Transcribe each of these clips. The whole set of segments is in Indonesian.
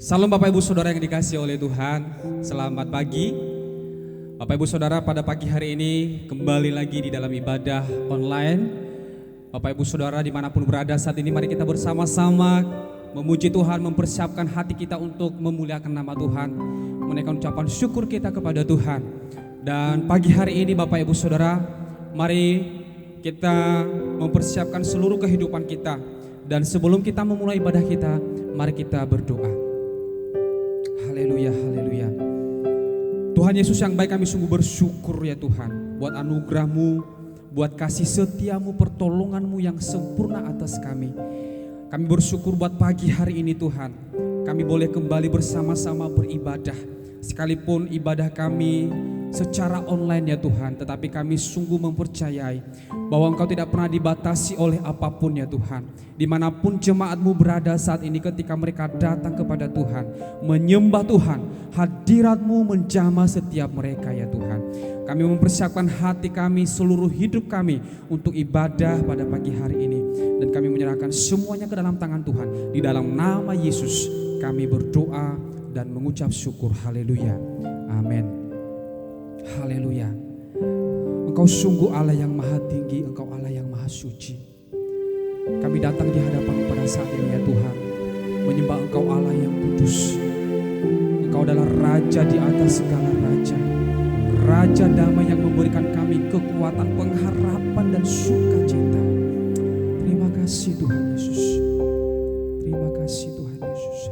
Salam Bapak Ibu Saudara yang dikasihi oleh Tuhan. Selamat pagi Bapak Ibu Saudara, pada pagi hari ini kembali lagi di dalam ibadah online. Bapak Ibu Saudara dimanapun berada saat ini, mari kita bersama-sama memuji Tuhan, mempersiapkan hati kita untuk memuliakan nama Tuhan, menaikkan ucapan syukur kita kepada Tuhan. Dan pagi hari ini Bapak Ibu Saudara, mari kita mempersiapkan seluruh kehidupan kita. Dan sebelum kita memulai ibadah kita, mari kita berdoa. Haleluya, haleluya. Tuhan Yesus yang baik, kami sungguh bersyukur ya Tuhan, buat anugerah-Mu, buat kasih setia-Mu, pertolongan-Mu yang sempurna atas kami. Kami bersyukur buat pagi hari ini Tuhan, kami boleh kembali bersama-sama beribadah. Sekalipun ibadah kami secara online ya Tuhan, tetapi kami sungguh mempercayai bahwa Engkau tidak pernah dibatasi oleh apapun ya Tuhan. Dimanapun jemaat-Mu berada saat ini, ketika mereka datang kepada Tuhan, menyembah Tuhan, hadirat-Mu menjamah setiap mereka ya Tuhan. Kami mempersiapkan hati kami, seluruh hidup kami untuk ibadah pada pagi hari ini. Dan kami menyerahkan semuanya ke dalam tangan Tuhan. Di dalam nama Yesus kami berdoa dan mengucap syukur. Haleluya, amin. Haleluya. Engkau sungguh Allah yang maha tinggi, Engkau Allah yang maha suci. Kami datang di hadapan pada saat ini ya Tuhan, menyembah Engkau Allah yang kudus. Engkau adalah Raja di atas segala raja, Raja damai yang memberikan kami kekuatan, pengharapan dan sukacita. Terima kasih Tuhan Yesus. Terima kasih Tuhan Yesus.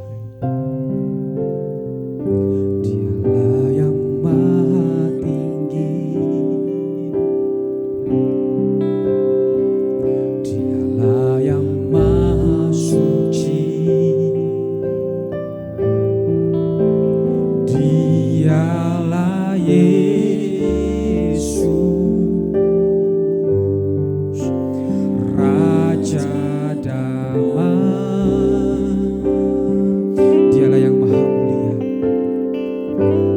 Dialah yang maha tinggi, Dialah yang maha suci, Dialah Yesus, Raja damai. Dialah yang maha mulia,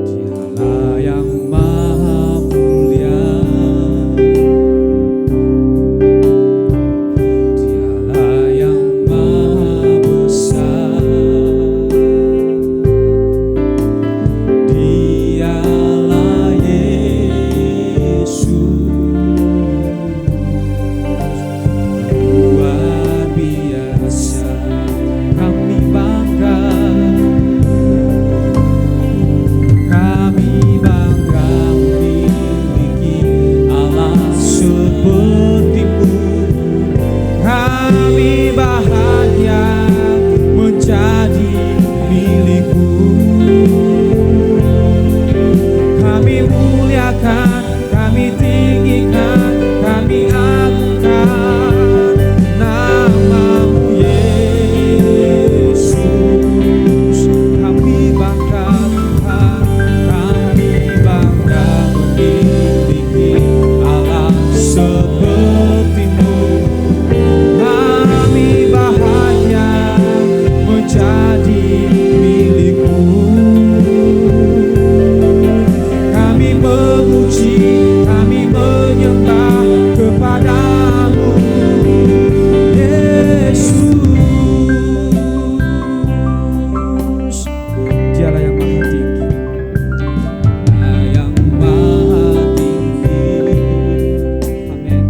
Dialah yang maha mulia, Dialah yang maha besar, Dialah Yesus, luar biasa. Kami bangga, kami bangga memiliki Allah seperti-Mu. Kami bahagia menjadi milik-Mu. Kami muliakan, kami tinggikan, kami agungkan nama-Mu Yesus. Kami bangga Tuhan, kami bangga memiliki Allah seperti-Mu. Kami bahagia menjadi milik-Mu. Kami memuji, kami menyembah kepada-Mu Yesus. Dialah yang maha tinggi, Dialah yang maha tinggi. Amin.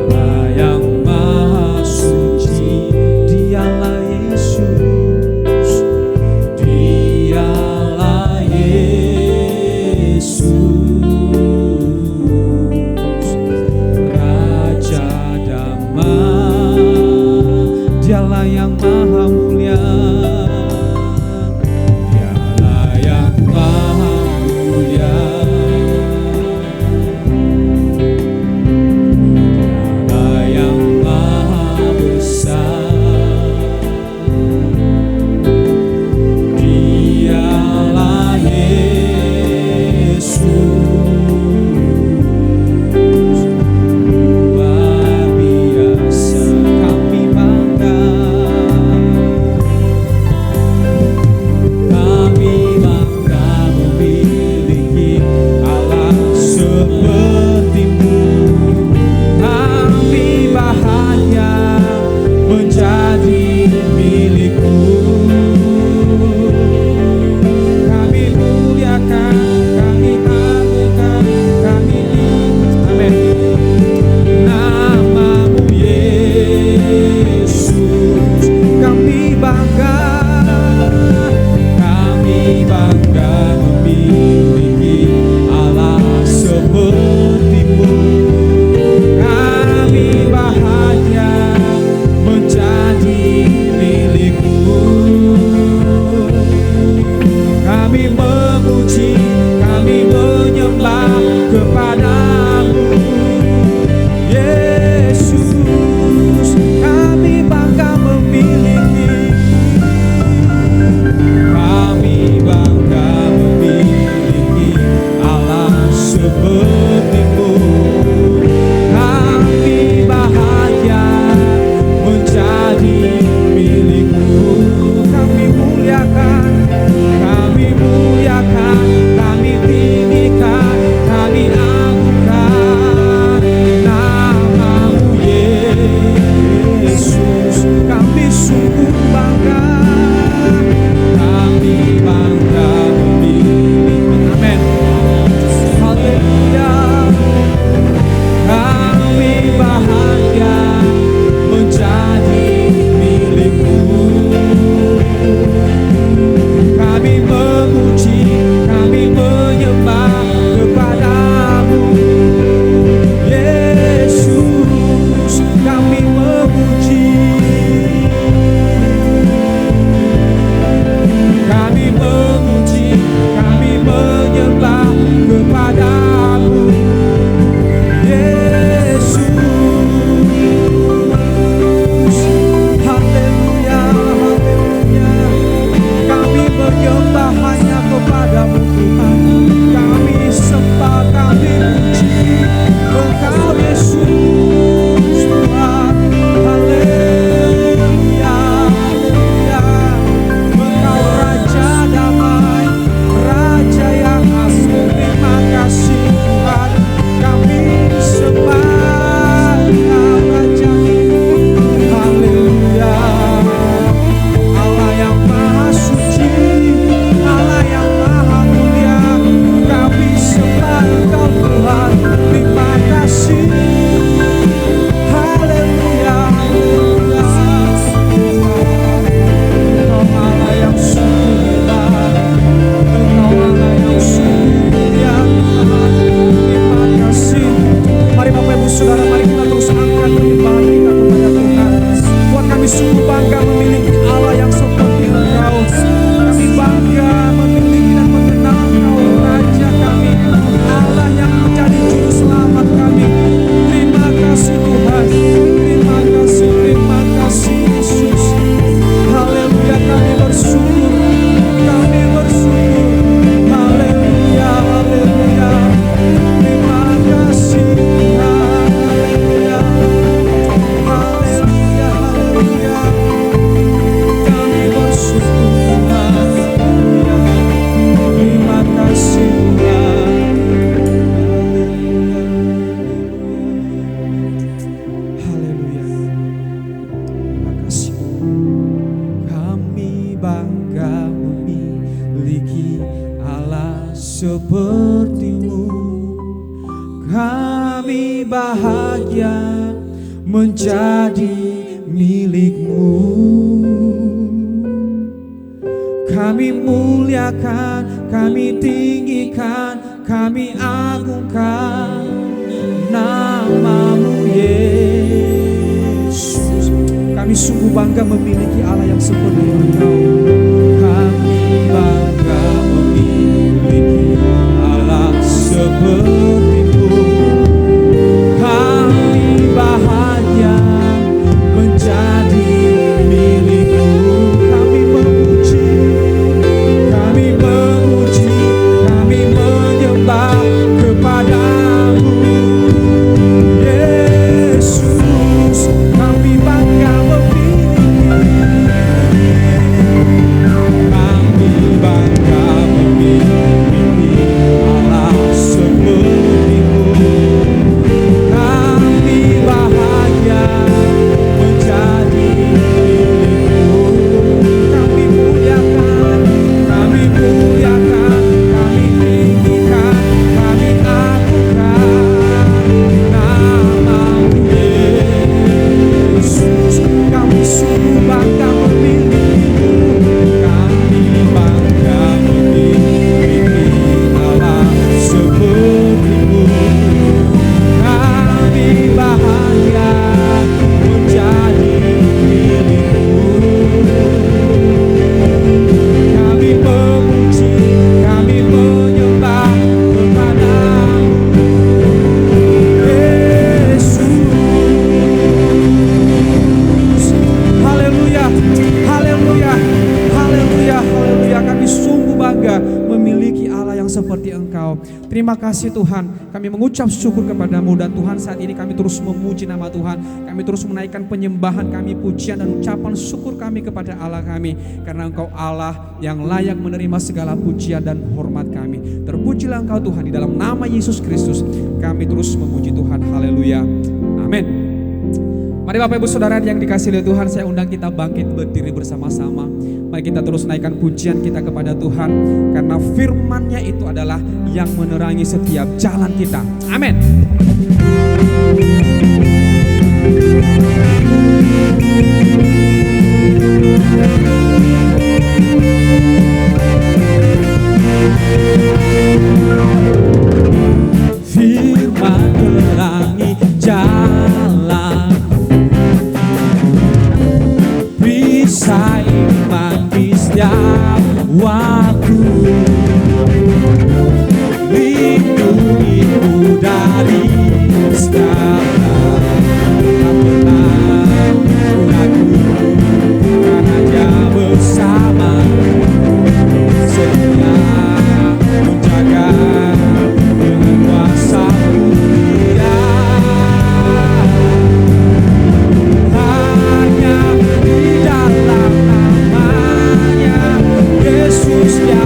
Dialah yang maha suci, Dialah Yesus, Dialah Yesus, Raja damai. Dialah yang maha mulia, Dialah yang maha mulia, Dialah yang maha besar, Dialah Yesus, luar biasa. Kami bangga, menjadi milik sungguh bangga memiliki Allah yang seperti Engkau. Kami bangga memiliki dan mengenal Engkau, Raja kami, Allah yang menjadi juru selamat kami. Terima kasih Tuhan, terima kasih Yesus. Haleluya, kami bersyukur, haleluya, haleluya. Terima kasih Tuhan, haleluya, haleluya, haleluya. Kami bersyukur Tuhan, haleluya. Terima kasih Tuhan, haleluya, terima kasih. Kami bangga memiliki Allah seperti-Mu. Kami bahagia menjadi milik-Mu. Kami muliakan, kami tinggikan, kami agungkan nama-Mu Yesus. Kami sungguh bangga memiliki Allah yang seperti Engkau. Kami bangga memiliki Allah seperti-Mu. Kami bahagia menjadi milik-Mu. Kami memuji, kami menyembah kepada-Mu Yesus. Kami bangga memiliki Allah seperti-Mu. Kami bahagia menjadi milik-Mu. Kami muliakan, kami tinggikan, kami agungkan nama-Mu Yesus. Kami sungguh bangga memiliki-Mu. Kami bangga memiliki Allah seperti-Mu. Kami bahagia menjadi milik-Mu. Kami memuji, kami menyembah kepada-Mu Yesus. Haleluya, haleluya, haleluya, haleluya. Kami sungguh bangga memiliki Allah yang seperti Engkau. Terima kasih Tuhan. Kami mengucap syukur kepada-Mu, dan Tuhan saat ini kami terus memuji nama Tuhan. Kami terus menaikkan penyembahan kami, pujian dan ucapan syukur kami kepada Allah kami. Karena Engkau Allah yang layak menerima segala pujian dan hormat kami. Terpujilah Engkau Tuhan, di dalam nama Yesus Kristus kami terus memuji Tuhan. Haleluya, amin. Mari Bapak Ibu Saudara yang dikasihi oleh Tuhan, saya undang kita bangkit berdiri bersama-sama. Mari kita terus naikkan pujian kita kepada Tuhan, karena firman-Nya itu adalah yang menerangi setiap jalan kita. Amin. Firman menerangi jalan, perisai iman di setiap waktu, lindungiku dari setiap tak pernah ragu, karena Dia bersama, setia menjaga dengan kuasa Dia. Hanya di dalam nama-Nya Yesus, Dia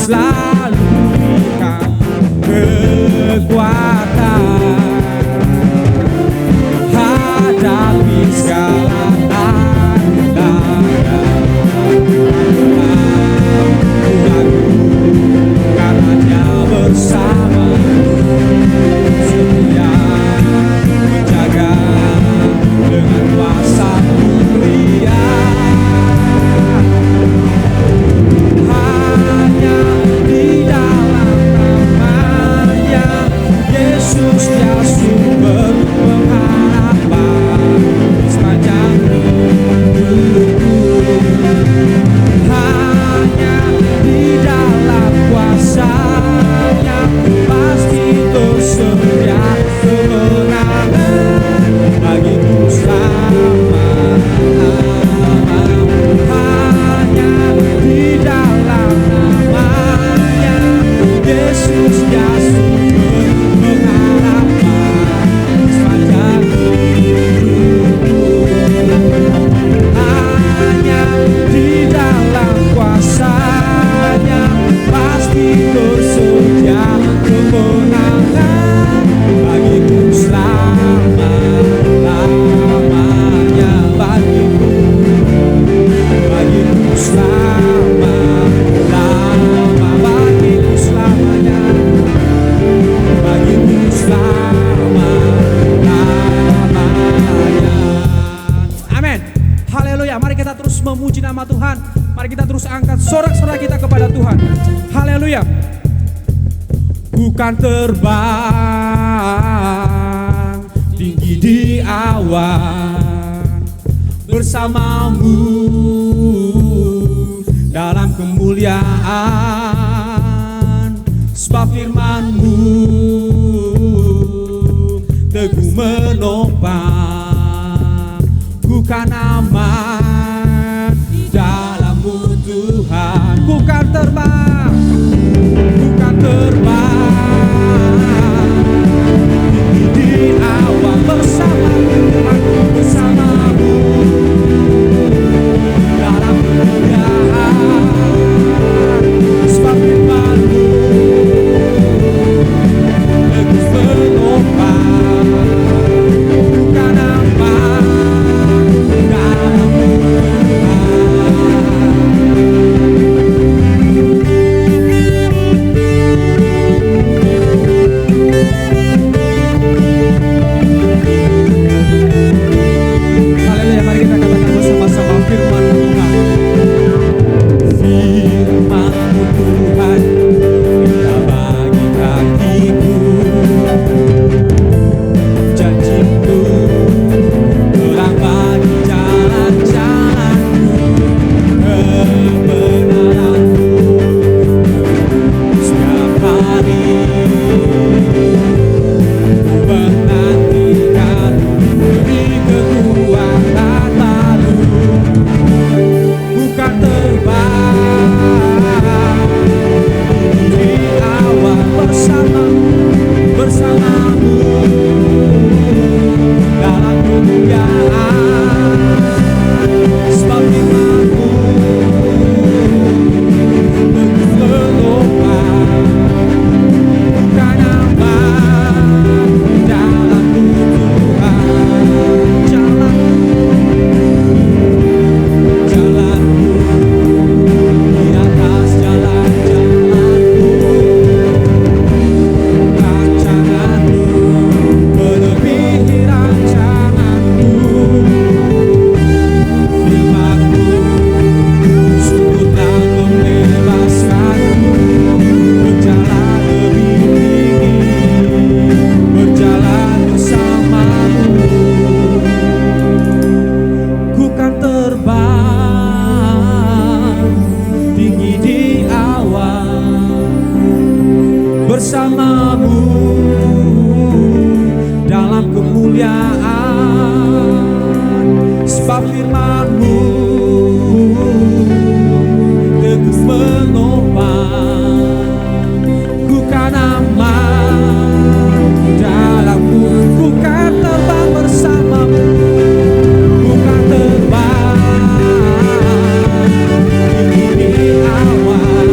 selalu berikan kekuatan hadapi segala tantangan. Karena Dia bersama, setia menjaga dengan kuasa mulia. Hanya di dalam nama-Nya Yesus, Dia sumber pengharapan sepanjang hidupku. Hanya di dalam kuasa-Nya pasti tersedia kemenangan bagiku selama-lamanya. Hanya di dalam nama-Nya Yesus, Dia sumber pengharapan sepanjang hidupku. Hanya di dalam kuasa-Nya pasti tersedia kemenangan bagiku selama-lamanya. Bagiku selama-lama, bagiku selamanya, bagiku selama-lamanya. Amin. Haleluya. Mari kita terus memuji nama Tuhan. Mari kita terus angkat sorak-sorai kita kepada Tuhan. Haleluya. Bukan terbang tinggi di awan, bersamamu dalam kemuliaan. Sebab firman-Mu teguh menopang, bukan aman dalam-Mu Tuhan. Bukan terbang, bukan terbang tinggi di awan, bersama-Mu, bersama-Mu dalam kemuliaan. Sebab firman-Mu teguh menopang, bukan aman dalam-Mu Haleluya, mari kita katakan bersama-sama firman Tuhan. Firman Tuhan indah bagi kakiku, janji-Mu terang bagi jalan-jalanku, kebenaran-Mu setiap hari. Ku menantikan demi kekuatan baru, bukan terbang di awan, bersama-Mu dalam kemuliaan. Sebab firman-Mu teguh menopang, bukan aman dalam-Mu Tuhan. Jalan-Mu di atas jalan-jalan-Mu, rancangan-Mu melebihi rancangan-Mu. Firman-Mu sungguh telah membebaskan-Ku, berjalan lebih tinggi, berjalan bersama-Mu. Ku kan terbang tinggi di awan, bersama-Mu dalam kemuliaan. Sebab firman-Mu teguh menopang, ku kan aman dalam-Mu. Ku kan terbang bersama-Mu, bukan terbang tinggi di awan,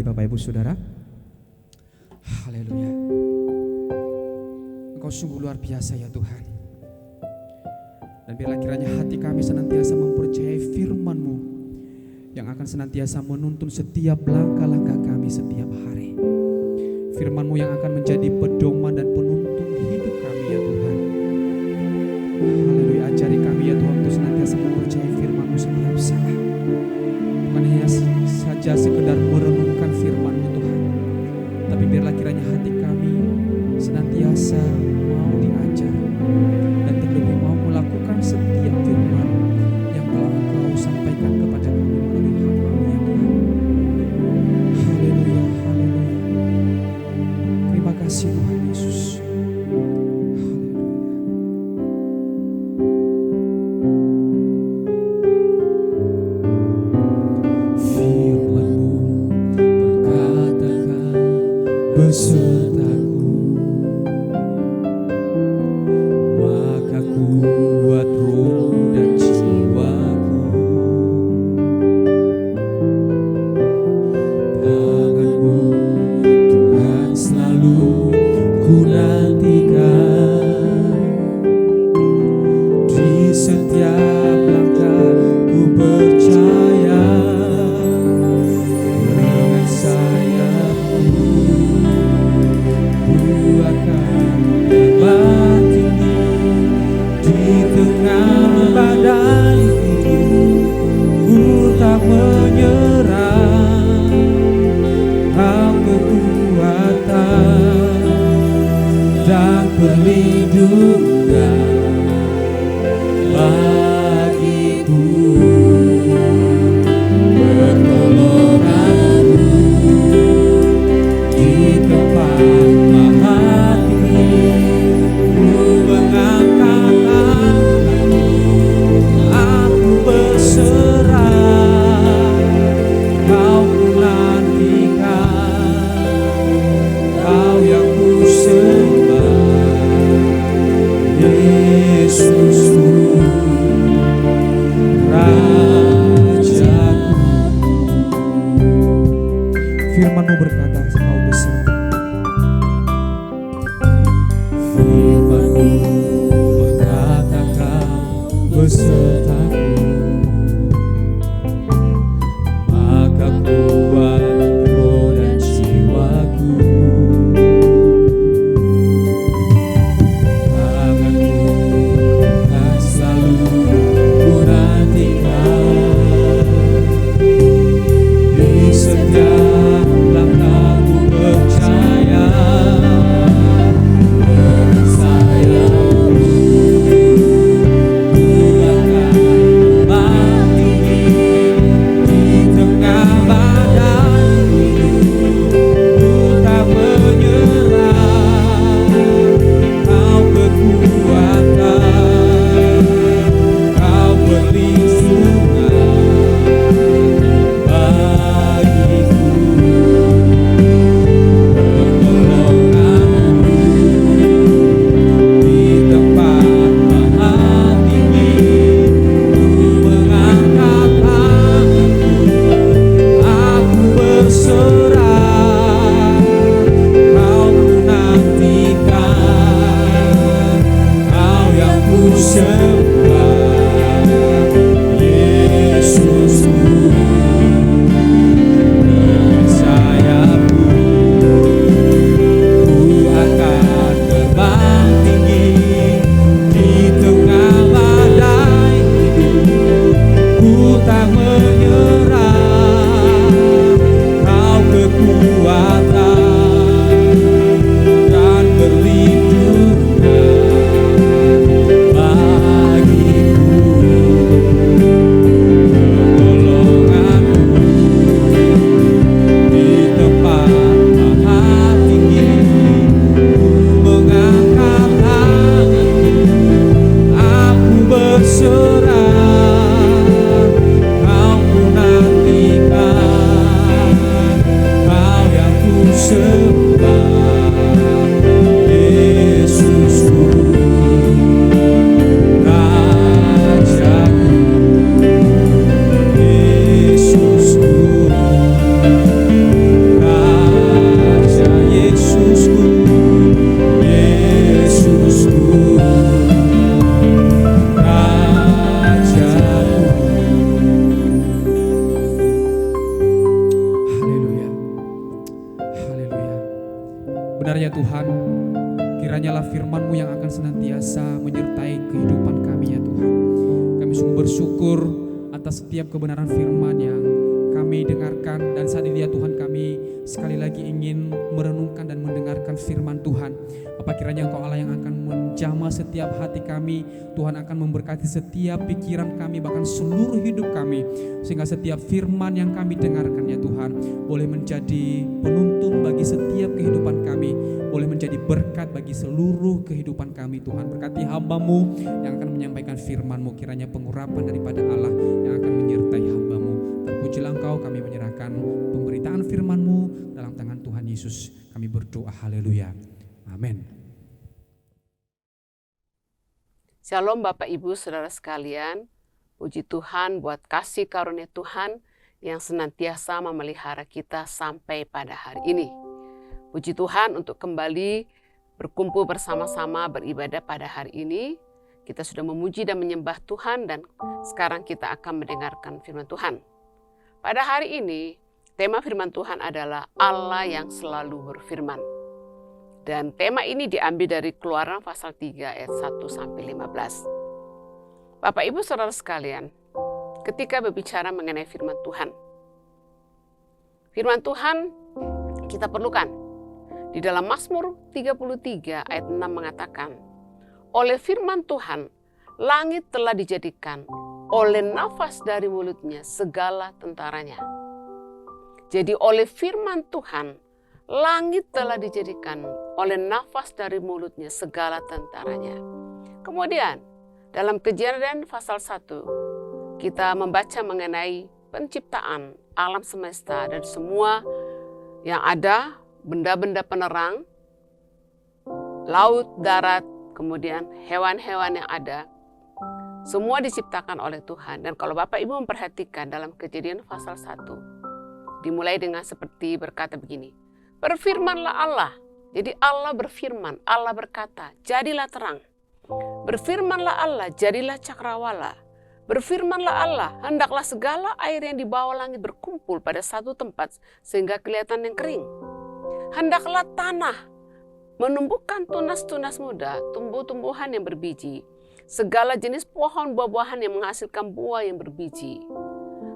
kembali Bapak Ibu Saudara. Haleluya. Engkau sungguh luar biasa ya Tuhan. Dan biarlah kiranya hati kami senantiasa mempercayai firman-Mu yang akan senantiasa menuntun setiap langkah-langkah kami setiap hari. Firman-Mu yang akan menjadi pedoman dan penuntun hidup kami ya Tuhan. Haleluya, ajari kami ya Tuhan untuk senantiasa mempercayai firman-Mu setiap saat. Bukan hanya saja sekedar merenungkan firman-Mu Tuhan, tapi biarlah kiranya hati kami senantiasa mau diajar dan terlebih mau melakukan setiap firman yang telah Engkau sampaikan kepada kami melalui hamba-Mu ya Tuhan. Haleluya, haleluya. Terima kasih Tuhan Yesus. Besertaku, maka kuat roh dan jiwaku. Tangan-Mu Tuhan selalu ku nantikan, di setiap langkah ku percaya dengan sayap-Mu akan terbang tinggi di tengah badai hidup. Ku tak menyerah, Kau kekuatan dan perlindungan bagiku. Pertolongan-Mu di tempat Yesusku. Tuhan, kiranyalah firman-Mu yang akan senantiasa menyertai kehidupan kami ya Tuhan. Kami sungguh bersyukur atas setiap kebenaran firman yang kami dengarkan, dan saat ini ya Tuhan, kami sekali lagi ingin merenungkan dan mendengarkan firman Tuhan. Bapa, kiranya Engkau Allah yang akan menjamah setiap hati kami. Tuhan akan memberkati setiap pikiran kami, bahkan seluruh hidup kami, sehingga setiap firman yang kami dengarkan ya Tuhan boleh menjadi penuntun bagi setiap kehidupan kami, boleh menjadi berkat bagi seluruh kehidupan kami. Tuhan, berkati hamba-Mu yang akan menyampaikan firman-Mu. Kiranya pengurapan daripada Allah yang akan menyertai hamba-Mu. Terpujilah Engkau, kami menyerahkan pemberitaan firman-Mu dalam tangan Tuhan Yesus. Kami berdoa, haleluya, amin. Shalom Bapak Ibu Saudara sekalian, puji Tuhan buat kasih karunia Tuhan yang senantiasa memelihara kita sampai pada hari ini. Puji Tuhan untuk kembali berkumpul bersama-sama beribadah pada hari ini. Kita sudah memuji dan menyembah Tuhan, dan sekarang kita akan mendengarkan firman Tuhan. Pada hari ini, tema firman Tuhan adalah Allah yang selalu berfirman. Dan tema ini diambil dari Keluaran pasal 3 ayat 1-15. Bapak Ibu Saudara sekalian, ketika berbicara mengenai firman Tuhan kita perlukan. Di dalam Mazmur 33 ayat 6 mengatakan, oleh firman Tuhan, langit telah dijadikan, oleh nafas dari mulutnya segala tentaranya. Jadi oleh firman Tuhan, langit telah dijadikan, oleh nafas dari mulutnya segala tentaranya. Kemudian dalam Kejadian pasal 1, kita membaca mengenai penciptaan alam semesta dan semua yang ada, benda-benda penerang, laut, darat, kemudian hewan-hewan yang ada, semua diciptakan oleh Tuhan. Dan kalau Bapak Ibu memperhatikan dalam Kejadian pasal 1, dimulai dengan seperti berkata begini, berfirmanlah Allah. Jadi Allah berfirman, Allah berkata, jadilah terang. Berfirmanlah Allah, jadilah cakrawala. Berfirmanlah Allah, hendaklah segala air yang di bawah langit berkumpul pada satu tempat sehingga kelihatan yang kering. Hendaklah tanah menumbuhkan tunas-tunas muda, tumbuh-tumbuhan yang berbiji, segala jenis pohon buah-buahan yang menghasilkan buah yang berbiji.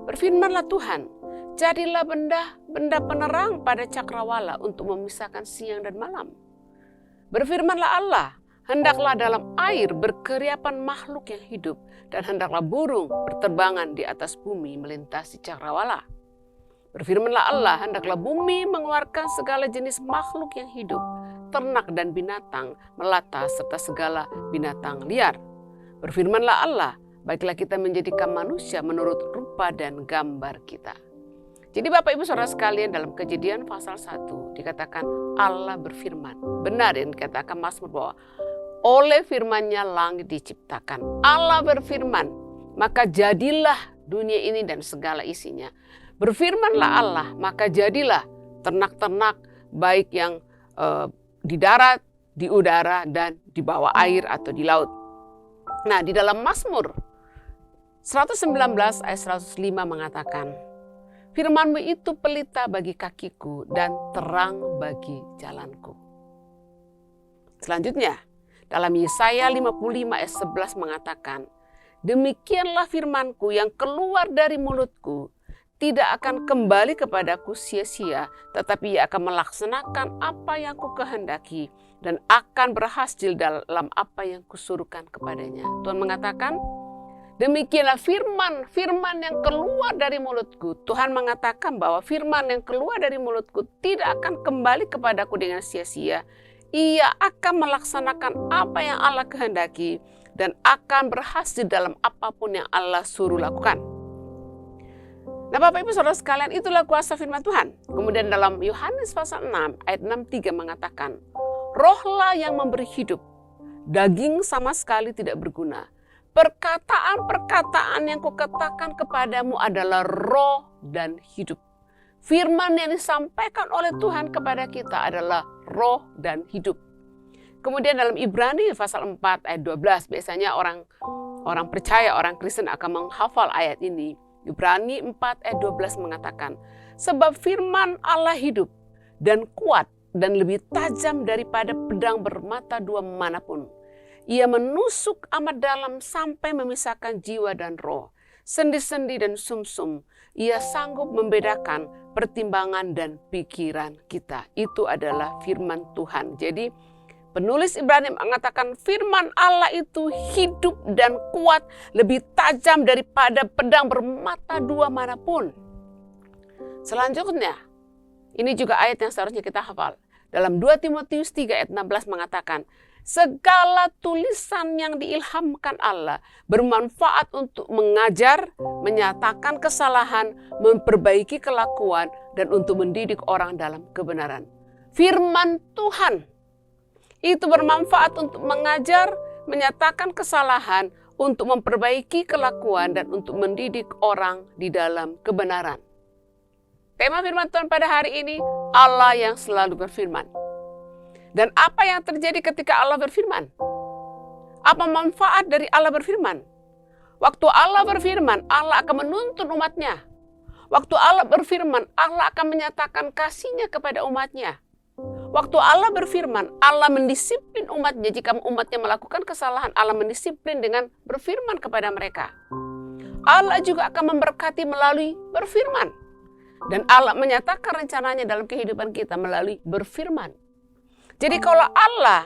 Berfirmanlah Tuhan, jadilah benda penerang pada cakrawala untuk memisahkan siang dan malam. Berfirmanlah Allah, hendaklah dalam air berkeriapan makhluk yang hidup, dan hendaklah burung berterbangan di atas bumi melintasi cakrawala. Berfirmanlah Allah, hendaklah bumi mengeluarkan segala jenis makhluk yang hidup, ternak dan binatang, melata serta segala binatang liar. Berfirmanlah Allah, baiklah kita menjadikan manusia menurut rupa dan gambar kita. Jadi Bapak Ibu Saudara sekalian, dalam Kejadian pasal 1 dikatakan Allah berfirman. Benar yang dikatakan Mazmur bahwa oleh firman-Nya langit diciptakan. Allah berfirman, maka jadilah dunia ini dan segala isinya. Berfirmanlah Allah, maka jadilah ternak-ternak baik yang di darat, di udara, dan di bawah air atau di laut. Nah, di dalam Mazmur 119 ayat 105 mengatakan, firman-Mu itu pelita bagi kakiku dan terang bagi jalanku. Selanjutnya, dalam Yesaya 55 ayat 11 mengatakan, demikianlah firman-Ku yang keluar dari mulutku, tidak akan kembali kepadaku sia-sia, tetapi ia akan melaksanakan apa yang Ku kehendaki dan akan berhasil dalam apa yang Kusuruhkan kepadanya. Tuhan mengatakan, demikianlah firman yang keluar dari mulutku. Tuhan mengatakan bahwa firman yang keluar dari mulutku tidak akan kembali kepadaku dengan sia-sia. Ia akan melaksanakan apa yang Allah kehendaki dan akan berhasil dalam apapun yang Allah suruh lakukan. Nah Bapak Ibu Saudara sekalian, itulah kuasa firman Tuhan. Kemudian dalam Yohanes pasal 6 ayat 63 mengatakan, rohlah yang memberi hidup, daging sama sekali tidak berguna. Perkataan-perkataan yang Kukatakan kepadamu adalah roh dan hidup. Firman yang disampaikan oleh Tuhan kepada kita adalah roh dan hidup. Kemudian dalam Ibrani pasal 4 ayat 12, biasanya orang percaya, orang Kristen akan menghafal ayat ini. Ibrani 4 ayat 12 mengatakan, sebab firman Allah hidup dan kuat dan lebih tajam daripada pedang bermata dua manapun. Ia menusuk amat dalam sampai memisahkan jiwa dan roh, sendi-sendi dan sumsum. Ia sanggup membedakan pertimbangan dan pikiran kita. Itu adalah firman Tuhan. Jadi penulis Ibrani mengatakan firman Allah itu hidup dan kuat, lebih tajam daripada pedang bermata dua manapun. Selanjutnya, ini juga ayat yang seharusnya kita hafal. Dalam 2 Timotius 3 ayat 16 mengatakan, segala tulisan yang diilhamkan Allah bermanfaat untuk mengajar, menyatakan kesalahan, memperbaiki kelakuan, dan untuk mendidik orang dalam kebenaran. Firman Tuhan itu bermanfaat untuk mengajar, menyatakan kesalahan, untuk memperbaiki kelakuan, dan untuk mendidik orang di dalam kebenaran. Tema firman Tuhan pada hari ini, Allah yang selalu berfirman. Dan apa yang terjadi ketika Allah berfirman? Apa manfaat dari Allah berfirman? Waktu Allah berfirman, Allah akan menuntun umatnya. Waktu Allah berfirman, Allah akan menyatakan kasih-Nya kepada umatnya. Waktu Allah berfirman, Allah mendisiplin umatnya. Jika umatnya melakukan kesalahan, Allah mendisiplin dengan berfirman kepada mereka. Allah juga akan memberkati melalui berfirman. Dan Allah menyatakan rencananya dalam kehidupan kita melalui berfirman. Jadi kalau Allah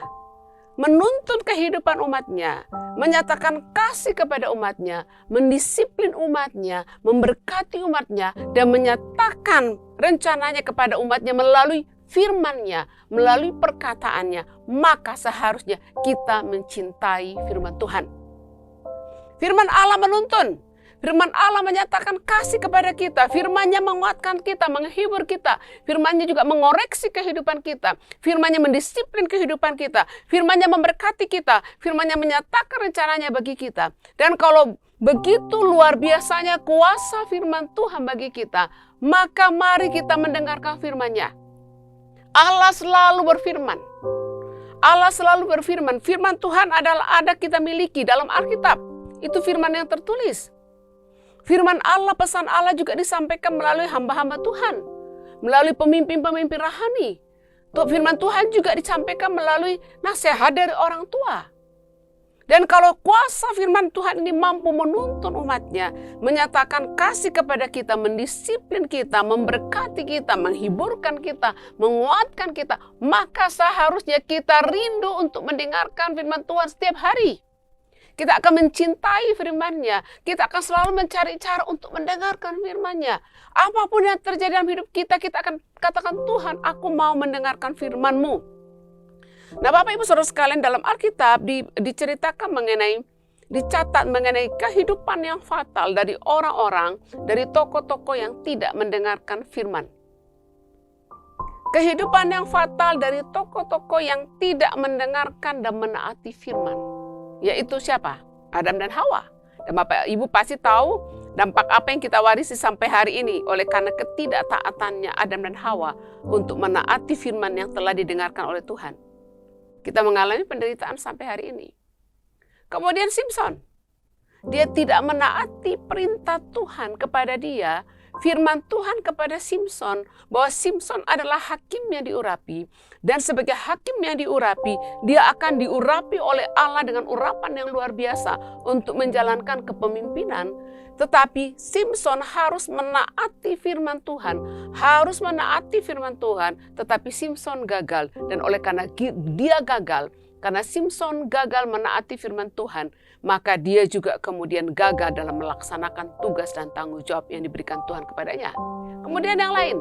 menuntun kehidupan umatnya, menyatakan kasih kepada umatnya, mendisiplin umatnya, memberkati umatnya, dan menyatakan rencananya kepada umatnya melalui firman-Nya, melalui perkataannya, maka seharusnya kita mencintai firman Tuhan. Firman Allah menuntun. Firman Allah menyatakan kasih kepada kita. Firman-Nya menguatkan kita, menghibur kita. Firman-Nya juga mengoreksi kehidupan kita. Firman-Nya mendisiplin kehidupan kita. Firman-Nya memberkati kita. Firman-Nya menyatakan rencananya bagi kita. Dan kalau begitu luar biasanya kuasa firman Tuhan bagi kita, maka mari kita mendengarkan firman-Nya. Allah selalu berfirman. Allah selalu berfirman. Firman Tuhan adalah ada kita miliki dalam Alkitab. Itu firman yang tertulis. Firman Allah, pesan Allah juga disampaikan melalui hamba-hamba Tuhan. Melalui pemimpin-pemimpin rohani. Firman Tuhan juga disampaikan melalui nasihat dari orang tua. Dan kalau kuasa firman Tuhan ini mampu menuntun umatnya, menyatakan kasih kepada kita, mendisiplin kita, memberkati kita, menghiburkan kita, menguatkan kita, maka seharusnya kita rindu untuk mendengarkan firman Tuhan setiap hari. Kita akan mencintai firman-Nya. Kita akan selalu mencari cara untuk mendengarkan firman-Nya. Apapun yang terjadi dalam hidup kita, kita akan katakan, Tuhan, aku mau mendengarkan firman-Mu. Nah, Bapak Ibu Saudara sekalian, dalam Alkitab diceritakan dicatat mengenai kehidupan yang fatal dari orang-orang, dari tokoh-tokoh yang tidak mendengarkan firman. Kehidupan yang fatal dari tokoh-tokoh yang tidak mendengarkan dan menaati firman. Yaitu siapa? Adam dan Hawa. Dan Bapak Ibu pasti tahu dampak apa yang kita warisi sampai hari ini oleh karena ketidaktaatannya Adam dan Hawa untuk menaati firman yang telah didengarkan oleh Tuhan. Kita mengalami penderitaan sampai hari ini. Kemudian Simson. Dia tidak menaati perintah Tuhan kepada dia. Firman Tuhan kepada Simson bahwa Simson adalah hakim yang diurapi. Dan sebagai hakim yang diurapi, dia akan diurapi oleh Allah dengan urapan yang luar biasa untuk menjalankan kepemimpinan. Tetapi Simson harus menaati firman Tuhan. Harus menaati firman Tuhan. Tetapi Simson gagal. Dan oleh karena dia gagal, karena Simson gagal menaati firman Tuhan, maka dia juga kemudian gagal dalam melaksanakan tugas dan tanggung jawab yang diberikan Tuhan kepadanya. Kemudian yang lain,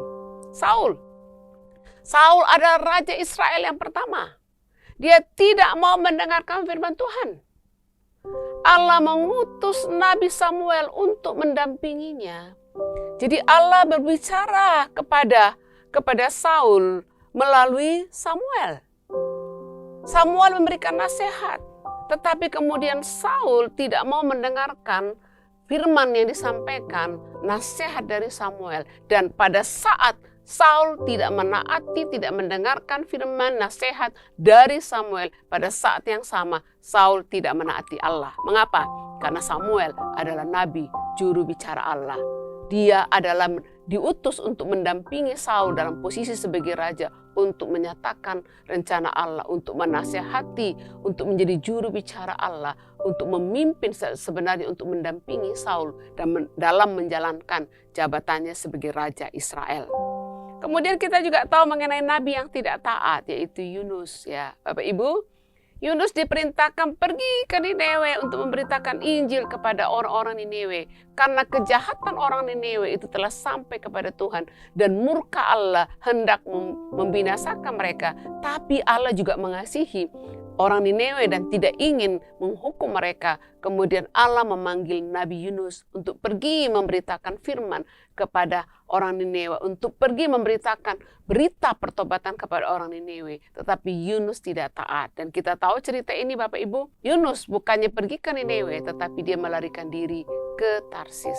Saul. Saul adalah raja Israel yang pertama. Dia tidak mau mendengarkan firman Tuhan. Allah mengutus Nabi Samuel untuk mendampinginya. Jadi Allah berbicara kepada Saul melalui Samuel. Samuel memberikan nasihat, tetapi kemudian Saul tidak mau mendengarkan firman yang disampaikan, nasihat dari Samuel. Dan pada saat Saul tidak menaati, tidak mendengarkan firman nasihat dari Samuel, pada saat yang sama Saul tidak menaati Allah. Mengapa? Karena Samuel adalah nabi juru bicara Allah. Dia adalah diutus untuk mendampingi Saul dalam posisi sebagai raja, untuk menyatakan rencana Allah, untuk menasihati, untuk menjadi juru bicara Allah, untuk memimpin sebenarnya, untuk mendampingi Saul dalam menjalankan jabatannya sebagai raja Israel. Kemudian kita juga tahu mengenai nabi yang tidak taat, yaitu Yunus, ya Bapak Ibu. Yunus diperintahkan pergi ke Niniwe untuk memberitakan Injil kepada orang-orang Niniwe. Karena kejahatan orang Niniwe itu telah sampai kepada Tuhan. Dan murka Allah hendak membinasakan mereka. Tapi Allah juga mengasihi orang Niniwe dan tidak ingin menghukum mereka. Kemudian Allah memanggil Nabi Yunus untuk pergi memberitakan firman kepada orang Niniwe, untuk pergi memberitakan berita pertobatan kepada orang Niniwe. Tetapi Yunus tidak taat. Dan kita tahu cerita ini Bapak Ibu. Yunus bukannya pergi ke Niniwe, tetapi dia melarikan diri ke Tarsis.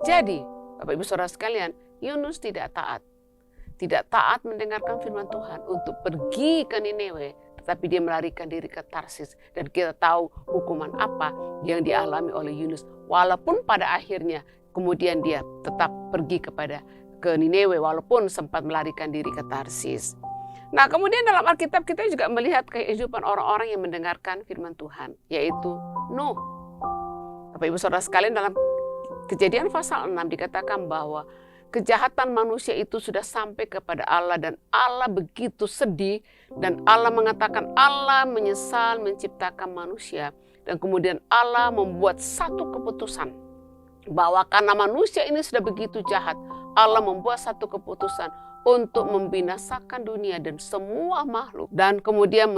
Jadi Bapak Ibu Saudara sekalian, Yunus tidak taat. Tidak taat mendengarkan firman Tuhan untuk pergi ke Niniwe, tetapi dia melarikan diri ke Tarsis. Dan kita tahu hukuman apa yang dialami oleh Yunus. Walaupun pada akhirnya kemudian dia tetap pergi ke Niniwe walaupun sempat melarikan diri ke Tarsis. Nah, kemudian dalam Alkitab kita juga melihat kehidupan orang-orang yang mendengarkan firman Tuhan, yaitu Nuh. Bapak Ibu Saudara sekalian, dalam Kejadian pasal 6 dikatakan bahwa kejahatan manusia itu sudah sampai kepada Allah dan Allah begitu sedih dan Allah mengatakan Allah menyesal menciptakan manusia. Dan kemudian Allah membuat satu keputusan bahwa karena manusia ini sudah begitu jahat, Allah membuat satu keputusan untuk membinasakan dunia dan semua makhluk. Dan kemudian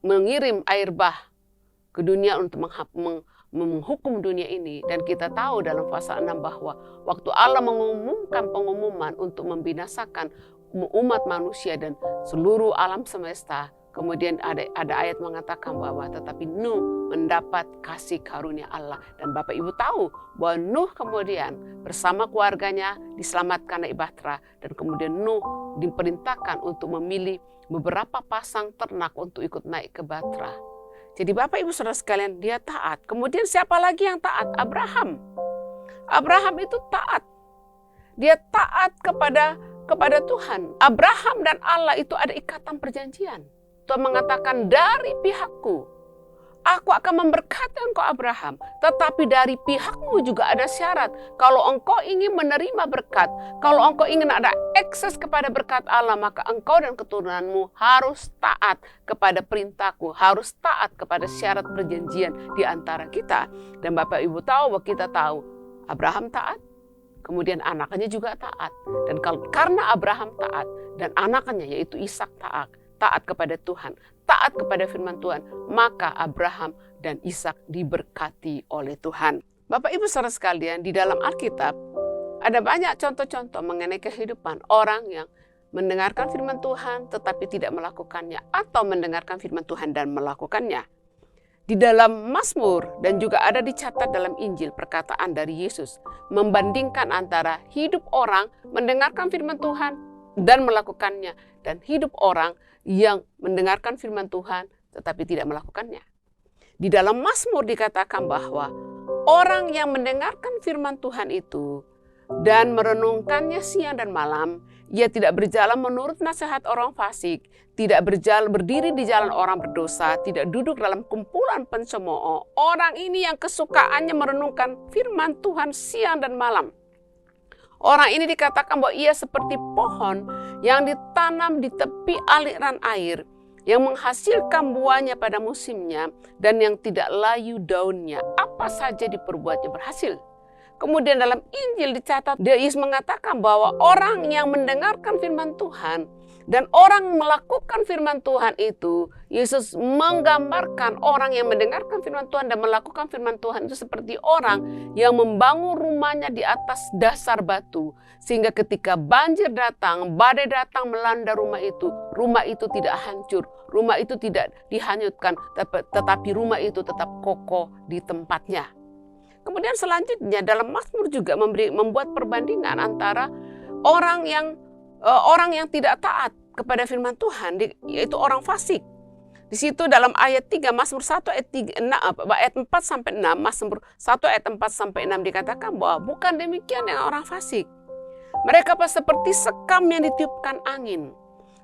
mengirim air bah ke dunia untuk menghukum dunia ini. Dan kita tahu dalam pasal 6 bahwa waktu Allah mengumumkan pengumuman untuk membinasakan umat manusia dan seluruh alam semesta, kemudian ada ayat mengatakan bahwa tetapi Nuh mendapat kasih karunia Allah. Dan Bapak Ibu tahu bahwa Nuh kemudian bersama keluarganya diselamatkan dari bahtera. Dan kemudian Nuh diperintahkan untuk memilih beberapa pasang ternak untuk ikut naik ke bahtera. Jadi Bapak Ibu Saudara sekalian, dia taat. Kemudian siapa lagi yang taat? Abraham. Abraham itu taat. Dia taat kepada Tuhan. Abraham dan Allah itu ada ikatan perjanjian. Tuhan mengatakan dari pihakku, aku akan memberkati engkau Abraham. Tetapi dari pihakmu juga ada syarat. Kalau engkau ingin menerima berkat, kalau engkau ingin ada akses kepada berkat Allah, maka engkau dan keturunanmu harus taat kepada perintahku, harus taat kepada syarat perjanjian di antara kita. Dan Bapak Ibu tahu bahwa kita tahu Abraham taat, kemudian anaknya juga taat. Dan karena Abraham taat dan anaknya yaitu Ishak taat kepada Tuhan, taat kepada firman Tuhan, maka Abraham dan Ishak diberkati oleh Tuhan. Bapak Ibu Saudara sekalian, di dalam Alkitab ada banyak contoh-contoh mengenai kehidupan orang yang mendengarkan firman Tuhan tetapi tidak melakukannya, atau mendengarkan firman Tuhan dan melakukannya. Di dalam Mazmur dan juga ada dicatat dalam Injil perkataan dari Yesus membandingkan antara hidup orang mendengarkan firman Tuhan dan melakukannya, dan hidup orang yang mendengarkan firman Tuhan tetapi tidak melakukannya. Di dalam Mazmur dikatakan bahwa orang yang mendengarkan firman Tuhan itu dan merenungkannya siang dan malam, ia tidak berjalan menurut nasihat orang fasik, tidak berdiri di jalan orang berdosa, tidak duduk dalam kumpulan pencemooh. Orang ini yang kesukaannya merenungkan firman Tuhan siang dan malam. Orang ini dikatakan bahwa ia seperti pohon yang ditanam di tepi aliran air, yang menghasilkan buahnya pada musimnya dan yang tidak layu daunnya. Apa saja diperbuatnya berhasil. Kemudian dalam Injil dicatat, Yesus mengatakan bahwa orang yang mendengarkan firman Tuhan dan orang melakukan firman Tuhan itu, Yesus menggambarkan orang yang mendengarkan firman Tuhan dan melakukan firman Tuhan itu seperti orang yang membangun rumahnya di atas dasar batu. Sehingga ketika banjir datang, badai datang melanda rumah itu tidak hancur. Rumah itu tidak dihanyutkan, tetapi rumah itu tetap kokoh di tempatnya. Kemudian selanjutnya dalam Mazmur juga membuat perbandingan antara orang yang tidak taat kepada firman Tuhan, yaitu orang fasik. Di situ dalam ayat 3 Mazmur 1 ayat 4 sampai 6, Mazmur 1 ayat 4 sampai 6 dikatakan bahwa bukan demikian yang orang fasik. Mereka seperti sekam yang ditiupkan angin.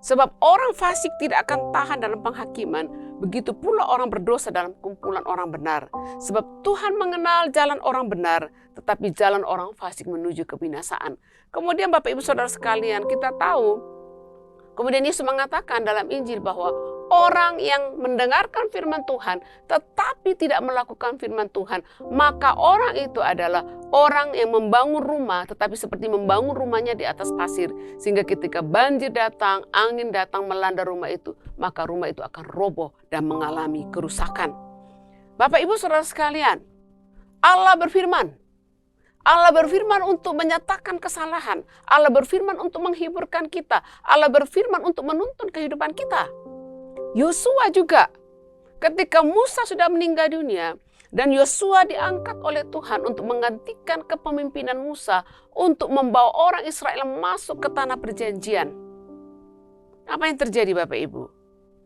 Sebab orang fasik tidak akan tahan dalam penghakiman, begitu pula orang berdosa dalam kumpulan orang benar. Sebab Tuhan mengenal jalan orang benar, tetapi jalan orang fasik menuju kebinasaan. Kemudian Bapak Ibu Saudara sekalian, kita tahu, kemudian Yesus mengatakan dalam Injil bahwa orang yang mendengarkan firman Tuhan tetapi tidak melakukan firman Tuhan, maka orang itu adalah orang yang membangun rumah tetapi seperti membangun rumahnya di atas pasir, sehingga ketika banjir datang, angin datang melanda rumah itu, maka rumah itu akan roboh dan mengalami kerusakan. Bapak Ibu Saudara sekalian, Allah berfirman. Allah berfirman untuk menyatakan kesalahan. Allah berfirman untuk menghiburkan kita. Allah berfirman untuk menuntun kehidupan kita. Yosua juga, ketika Musa sudah meninggal dunia dan Yosua diangkat oleh Tuhan untuk menggantikan kepemimpinan Musa untuk membawa orang Israel masuk ke tanah perjanjian. Apa yang terjadi Bapak Ibu?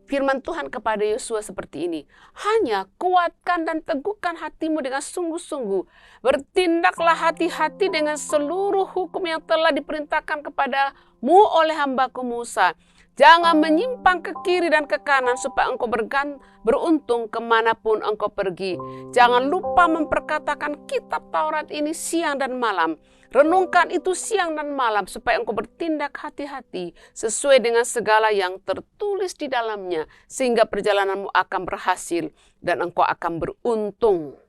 Firman Tuhan kepada Yosua seperti ini. Hanya kuatkan dan teguhkan hatimu dengan sungguh-sungguh. Bertindaklah hati-hati dengan seluruh hukum yang telah diperintahkan kepadamu oleh hambaku Musa. Jangan menyimpang ke kiri dan ke kanan supaya engkau beruntung kemanapun engkau pergi. Jangan lupa memperkatakan kitab Taurat ini siang dan malam. Renungkan itu siang dan malam supaya engkau bertindak hati-hati sesuai dengan segala yang tertulis di dalamnya, sehingga perjalananmu akan berhasil dan engkau akan beruntung.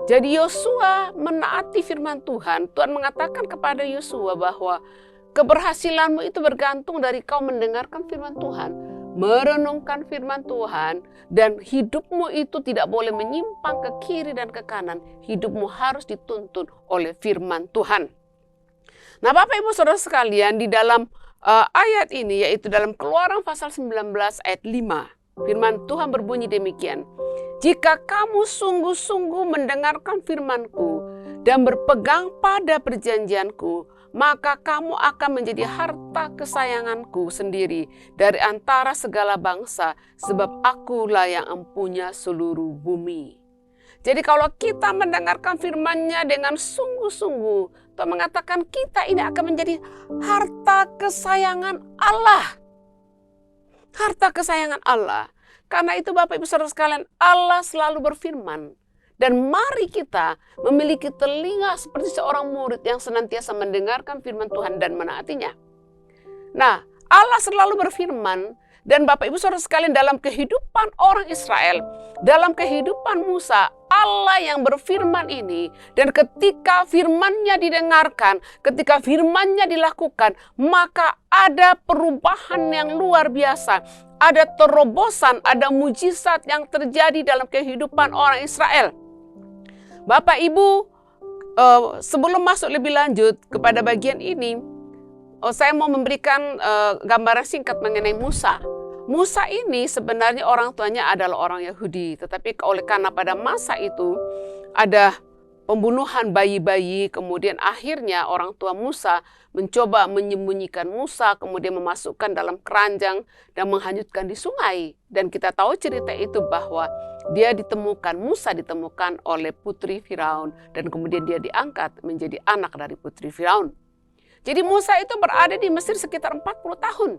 Jadi Yosua menaati firman Tuhan. Tuhan mengatakan kepada Yosua bahwa keberhasilanmu itu bergantung dari kau mendengarkan firman Tuhan, merenungkan firman Tuhan, dan hidupmu itu tidak boleh menyimpang ke kiri dan ke kanan. Hidupmu harus dituntun oleh firman Tuhan. Nah Bapak Ibu Saudara sekalian, di dalam ayat ini, yaitu dalam Keluaran pasal 19 ayat 5, firman Tuhan berbunyi demikian. Jika kamu sungguh-sungguh mendengarkan firman-Ku dan berpegang pada perjanjian-Ku, maka kamu akan menjadi harta kesayangan-Ku sendiri dari antara segala bangsa, sebab Akulah yang empunya seluruh bumi. Jadi kalau kita mendengarkan firman-Nya dengan sungguh-sungguh, Tuhan mengatakan kita ini akan menjadi harta kesayangan Allah. Harta kesayangan Allah. Karena itu Bapak Ibu Saudara sekalian, Allah selalu berfirman. Dan mari kita memiliki telinga seperti seorang murid yang senantiasa mendengarkan firman Tuhan dan menaatinya. Nah, Allah selalu berfirman, dan Bapak Ibu Saudara sekalian, dalam kehidupan orang Israel, dalam kehidupan Musa, Allah yang berfirman ini, dan ketika firman-Nya didengarkan, ketika firman-Nya dilakukan, maka ada perubahan yang luar biasa. Ada terobosan, ada mujizat yang terjadi dalam kehidupan orang Israel. Bapak Ibu, sebelum masuk lebih lanjut kepada bagian ini, saya mau memberikan gambaran singkat mengenai Musa. Musa ini sebenarnya orang tuanya adalah orang Yahudi, tetapi oleh karena pada masa itu ada pembunuhan bayi-bayi, kemudian akhirnya orang tua Musa mencoba menyembunyikan Musa, kemudian memasukkan dalam keranjang dan menghanyutkan di sungai. Dan kita tahu cerita itu bahwa Musa ditemukan oleh putri Firaun, dan kemudian dia diangkat menjadi anak dari putri Firaun. Jadi Musa itu berada di Mesir sekitar 40 tahun.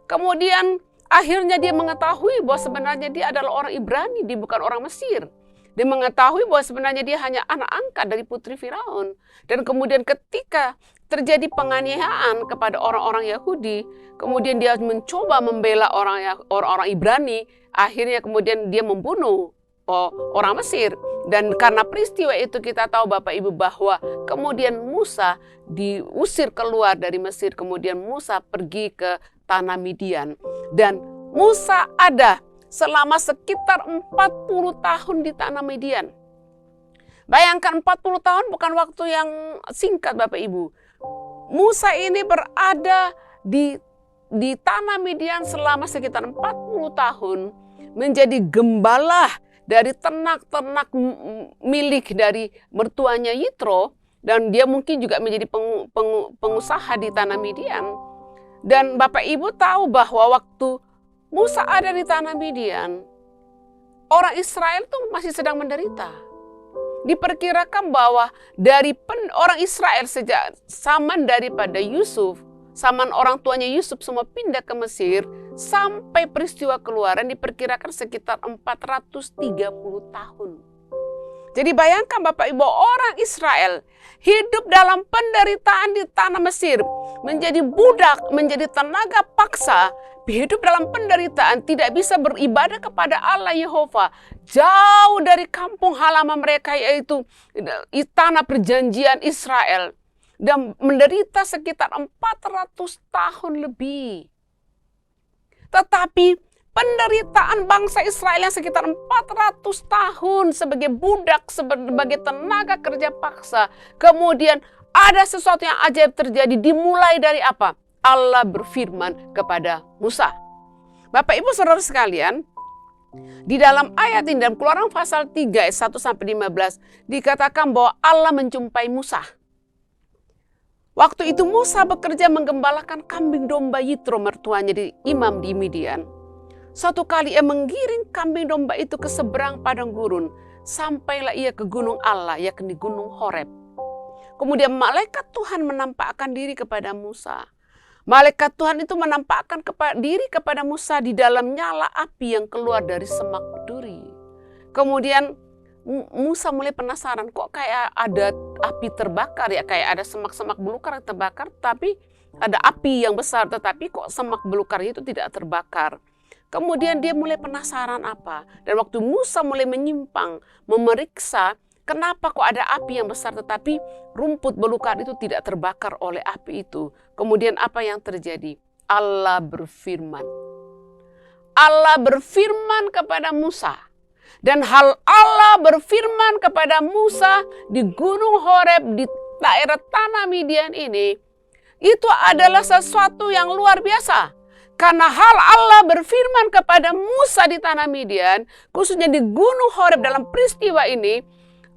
Kemudian akhirnya dia mengetahui bahwa sebenarnya dia adalah orang Ibrani, dia bukan orang Mesir. Dia mengetahui bahwa sebenarnya dia hanya anak angkat dari putri Firaun. Dan kemudian ketika terjadi penganiayaan kepada orang-orang Yahudi, kemudian dia mencoba membela orang-orang Ibrani, akhirnya kemudian dia membunuh orang Mesir. Dan karena peristiwa itu kita tahu Bapak Ibu bahwa kemudian Musa diusir keluar dari Mesir, kemudian Musa pergi ke tanah Midian. Dan Musa ada selama sekitar 40 tahun di tanah Midian. Bayangkan 40 tahun bukan waktu yang singkat Bapak Ibu. Musa ini berada di tanah Midian selama sekitar 40 tahun, menjadi gembala dari ternak-ternak milik dari mertuanya Yitro, dan dia mungkin juga menjadi pengusaha di tanah Midian. Dan Bapak Ibu tahu bahwa waktu Musa ada di tanah Midian, orang Israel tuh masih sedang menderita. diperkirakan bahwa dari orang Israel sejak zaman daripada Yusuf, zaman orang tuanya Yusuf semua pindah ke Mesir, sampai peristiwa keluaran diperkirakan sekitar 430 tahun. Jadi bayangkan Bapak Ibu, orang Israel hidup dalam penderitaan di tanah Mesir, menjadi budak, menjadi tenaga paksa, hidup dalam penderitaan, tidak bisa beribadah kepada Allah Yehova, jauh dari kampung halaman mereka yaitu tanah perjanjian Israel, dan menderita sekitar 400 tahun lebih. Tetapi penderitaan bangsa Israel yang sekitar 400 tahun sebagai budak, sebagai tenaga kerja paksa. Kemudian ada sesuatu yang ajaib terjadi, dimulai dari apa? Allah berfirman kepada Musa. Bapak Ibu Saudara sekalian, di dalam ayat ini, dalam Keluaran pasal 3 ayat 1-15, dikatakan bahwa Allah menjumpai Musa. Waktu itu Musa bekerja menggembalakan kambing domba Yitro, mertuanya imam di Midian. Suatu kali ia menggiring kambing domba itu ke seberang padang gurun. Sampailah ia ke gunung Allah, yakni gunung Horeb. Kemudian malaikat Tuhan menampakkan diri kepada Musa. Malaikat Tuhan itu menampakkan diri kepada Musa di dalam nyala api yang keluar dari semak duri. Kemudian Musa mulai penasaran, kok kayak ada api terbakar ya, kayak ada semak-semak belukar yang terbakar, tapi ada api yang besar, tetapi kok semak belukar itu tidak terbakar. Kemudian dia mulai penasaran apa, dan waktu Musa mulai menyimpang, memeriksa kenapa kok ada api yang besar tetapi rumput belukar itu tidak terbakar oleh api itu. Kemudian apa yang terjadi? Allah berfirman. Allah berfirman kepada Musa. Dan hal Allah berfirman kepada Musa di Gunung Horeb di daerah tanah Midian ini, itu adalah sesuatu yang luar biasa. Karena hal Allah berfirman kepada Musa di tanah Midian, khususnya di Gunung Horeb dalam peristiwa ini,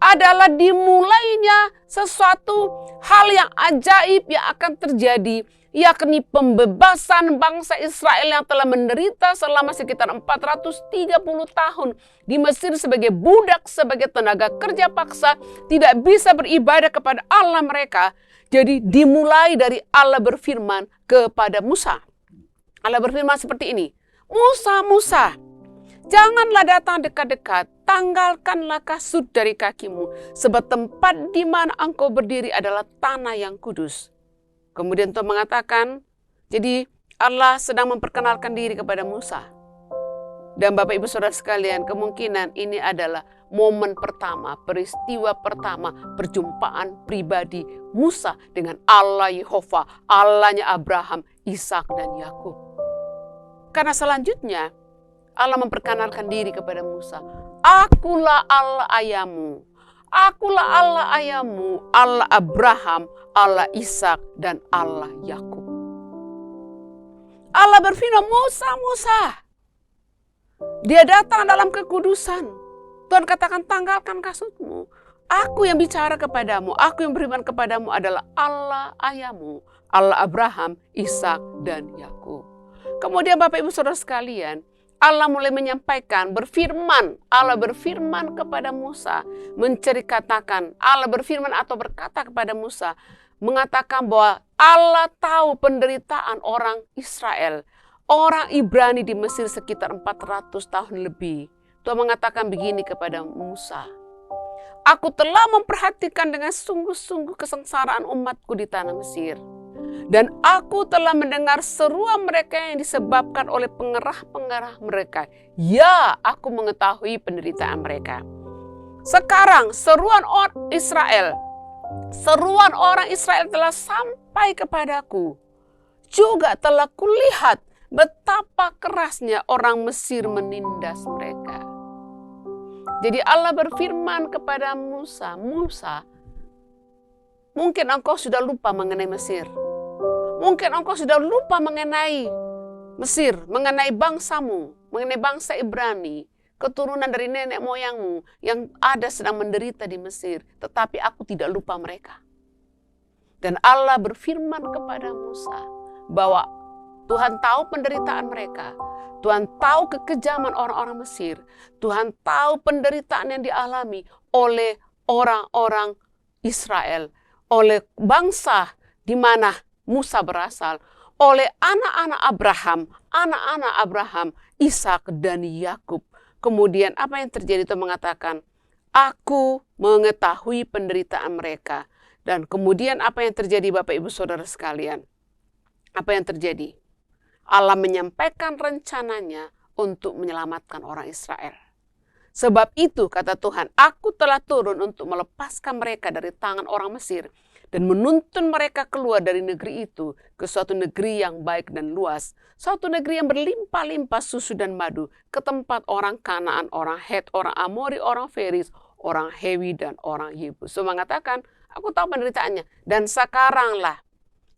adalah dimulainya sesuatu hal yang ajaib yang akan terjadi, yakni pembebasan bangsa Israel yang telah menderita selama sekitar 430 tahun di Mesir sebagai budak, sebagai tenaga kerja paksa, tidak bisa beribadah kepada Allah mereka. Jadi dimulai dari Allah berfirman kepada Musa. Allah berfirman seperti ini, Musa, Musa, janganlah datang dekat-dekat, tanggalkanlah kasut dari kakimu, sebab tempat di mana engkau berdiri adalah tanah yang kudus. Kemudian Tuhan mengatakan, jadi Allah sedang memperkenalkan diri kepada Musa. Dan Bapak Ibu Saudara sekalian, kemungkinan ini adalah momen pertama, peristiwa pertama perjumpaan pribadi Musa dengan Allah Yehova, Allahnya Abraham, Ishak dan Yakub. Karena selanjutnya Allah memperkenalkan diri kepada Musa. Akulah Allah ayahmu. Akulah Allah ayahmu, Allah Abraham, Allah Ishak, dan Allah Yakub. Allah berfirman, Musa, Musa. Dia datang dalam kekudusan. Tuhan katakan, tanggalkan kasutmu. Aku yang bicara kepadamu, aku yang beriman kepadamu adalah Allah ayahmu, Allah Abraham, Ishak, dan Yakub. Kemudian Bapak Ibu Saudara sekalian, Allah mulai menyampaikan, berfirman, Allah berfirman kepada Musa, menceritakan, Allah berfirman atau berkata kepada Musa, mengatakan bahwa Allah tahu penderitaan orang Israel, orang Ibrani di Mesir sekitar 400 tahun lebih. Tuhan mengatakan begini kepada Musa, aku telah memperhatikan dengan sungguh-sungguh kesengsaraan umatku di tanah Mesir. Dan aku telah mendengar seruan mereka yang disebabkan oleh pengerah-pengerah mereka. Ya, aku mengetahui penderitaan mereka. Sekarang seruan orang Israel telah sampai kepadaku. Juga telah kulihat betapa kerasnya orang Mesir menindas mereka. Jadi Allah berfirman kepada Musa, Musa, mungkin engkau sudah lupa mengenai Mesir. Mungkin engkau sudah lupa mengenai Mesir, mengenai bangsamu, mengenai bangsa Ibrani, keturunan dari nenek moyangmu yang ada sedang menderita di Mesir. Tetapi aku tidak lupa mereka. Dan Allah berfirman kepada Musa bahwa Tuhan tahu penderitaan mereka. Tuhan tahu kekejaman orang-orang Mesir. Tuhan tahu penderitaan yang dialami oleh orang-orang Israel, oleh bangsa di mana Musa berasal, oleh anak-anak Abraham, Ishak dan Yakub. Kemudian apa yang terjadi? Itu mengatakan, aku mengetahui penderitaan mereka. Dan kemudian apa yang terjadi Bapak Ibu Saudara sekalian? Apa yang terjadi? Allah menyampaikan rencananya untuk menyelamatkan orang Israel. Sebab itu kata Tuhan, aku telah turun untuk melepaskan mereka dari tangan orang Mesir dan menuntun mereka keluar dari negeri itu ke suatu negeri yang baik dan luas, suatu negeri yang berlimpah-limpah susu dan madu, ke tempat orang Kanaan, orang Het, orang Amori, orang Feris, orang Hewi dan orang Yebus. So mengatakan, aku tahu penderitaannya, dan sekaranglah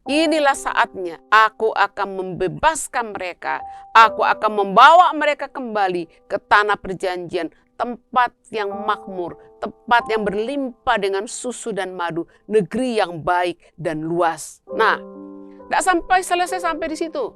inilah saatnya aku akan membebaskan mereka. Aku akan membawa mereka kembali ke tanah perjanjian, tempat yang makmur, tempat yang berlimpah dengan susu dan madu, negeri yang baik dan luas. Nah, tidak selesai sampai di situ.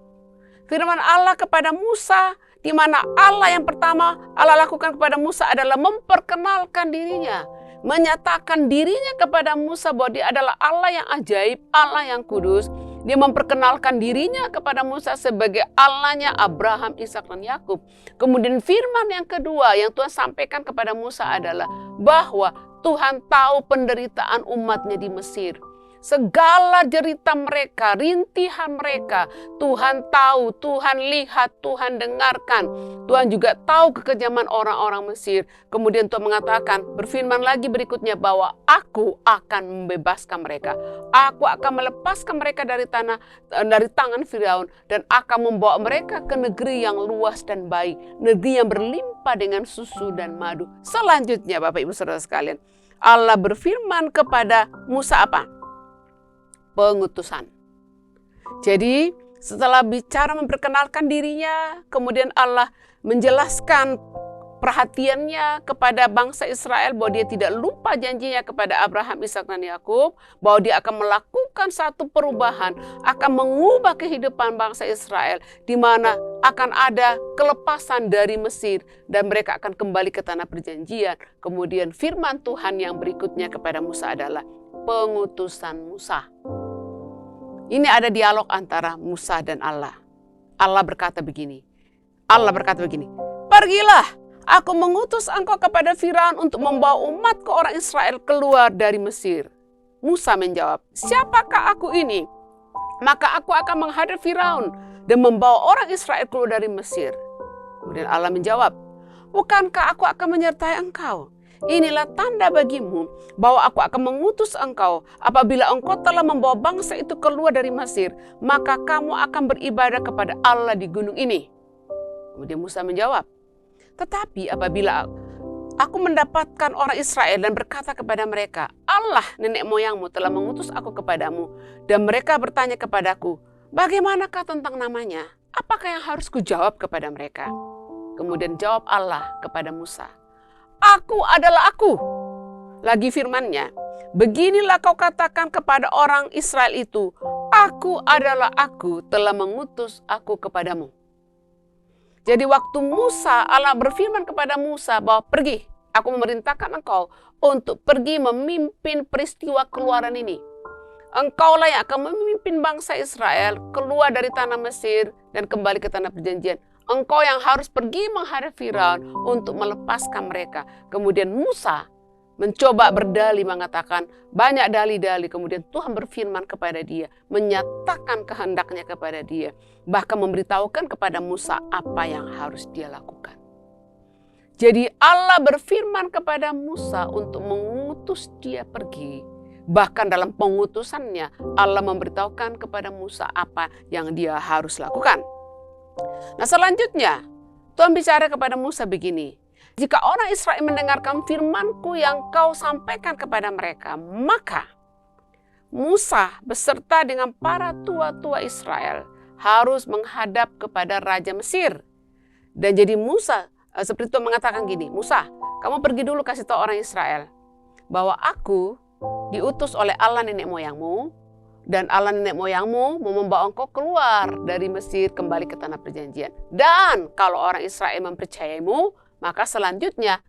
Firman Allah kepada Musa, di mana Allah yang pertama Allah lakukan kepada Musa adalah memperkenalkan dirinya, menyatakan dirinya kepada Musa bahwa dia adalah Allah yang ajaib, Allah yang kudus. Dia memperkenalkan dirinya kepada Musa sebagai Allahnya Abraham, Ishak dan Yakub. Kemudian firman yang kedua yang Tuhan sampaikan kepada Musa adalah bahwa Tuhan tahu penderitaan umatnya di Mesir. Segala derita mereka, rintihan mereka, Tuhan tahu, Tuhan lihat, Tuhan dengarkan. Tuhan juga tahu kekejaman orang-orang Mesir. Kemudian Tuhan mengatakan, berfirman lagi berikutnya bahwa aku akan membebaskan mereka. Aku akan melepaskan mereka dari tangan Firaun dan akan membawa mereka ke negeri yang luas dan baik, negeri yang berlimpah dengan susu dan madu. Selanjutnya Bapak Ibu Saudara sekalian, Allah berfirman kepada Musa apa? Pengutusan. Jadi setelah bicara memperkenalkan dirinya, kemudian Allah menjelaskan perhatiannya kepada bangsa Israel bahwa dia tidak lupa janjinya kepada Abraham, Ishak dan Yakub, bahwa dia akan melakukan satu perubahan, akan mengubah kehidupan bangsa Israel, di mana akan ada kelepasan dari Mesir dan mereka akan kembali ke tanah perjanjian. Kemudian firman Tuhan yang berikutnya kepada Musa adalah pengutusan Musa. Ini ada dialog antara Musa dan Allah. Allah berkata begini, pergilah, aku mengutus engkau kepada Firaun untuk membawa umatku orang Israel keluar dari Mesir. Musa menjawab, siapakah aku ini? Maka aku akan menghadap Firaun dan membawa orang Israel keluar dari Mesir. Kemudian Allah menjawab, bukankah aku akan menyertai engkau? Inilah tanda bagimu bahwa aku akan mengutus engkau. Apabila engkau telah membawa bangsa itu keluar dari Mesir, maka kamu akan beribadah kepada Allah di gunung ini. Kemudian Musa menjawab, tetapi apabila aku mendapatkan orang Israel dan berkata kepada mereka, Allah nenek moyangmu telah mengutus aku kepadamu, dan mereka bertanya kepadaku, bagaimanakah tentang namanya? Apakah yang harus kujawab kepada mereka? Kemudian jawab Allah kepada Musa, aku adalah aku. Lagi firman-Nya, beginilah kau katakan kepada orang Israel itu, aku adalah aku telah mengutus aku kepadamu. Jadi waktu Allah berfirman kepada Musa bahwa pergi, aku memerintahkan engkau untuk pergi memimpin peristiwa keluaran ini. Engkaulah yang akan memimpin bangsa Israel keluar dari tanah Mesir dan kembali ke tanah perjanjian. Engkau yang harus pergi menghadap Firaun untuk melepaskan mereka. Kemudian Musa mencoba berdalih, mengatakan banyak dalih-dalih. Kemudian Tuhan berfirman kepada dia, menyatakan kehendaknya kepada dia. Bahkan memberitahukan kepada Musa apa yang harus dia lakukan. Jadi Allah berfirman kepada Musa untuk mengutus dia pergi. Bahkan dalam pengutusannya Allah memberitahukan kepada Musa apa yang dia harus lakukan. Nah selanjutnya Tuhan bicara kepada Musa begini, jika orang Israel mendengarkan firman-Ku yang kau sampaikan kepada mereka, maka Musa beserta dengan para tua-tua Israel harus menghadap kepada Raja Mesir. Dan jadi Musa seperti Tuhan mengatakan gini, Musa, kamu pergi dulu kasih tahu orang Israel bahwa aku diutus oleh Allah nenek moyangmu, dan Allah nenek moyangmu mau membawa engkau keluar dari Mesir kembali ke tanah perjanjian. Dan kalau orang Israel mempercayaimu, maka selanjutnya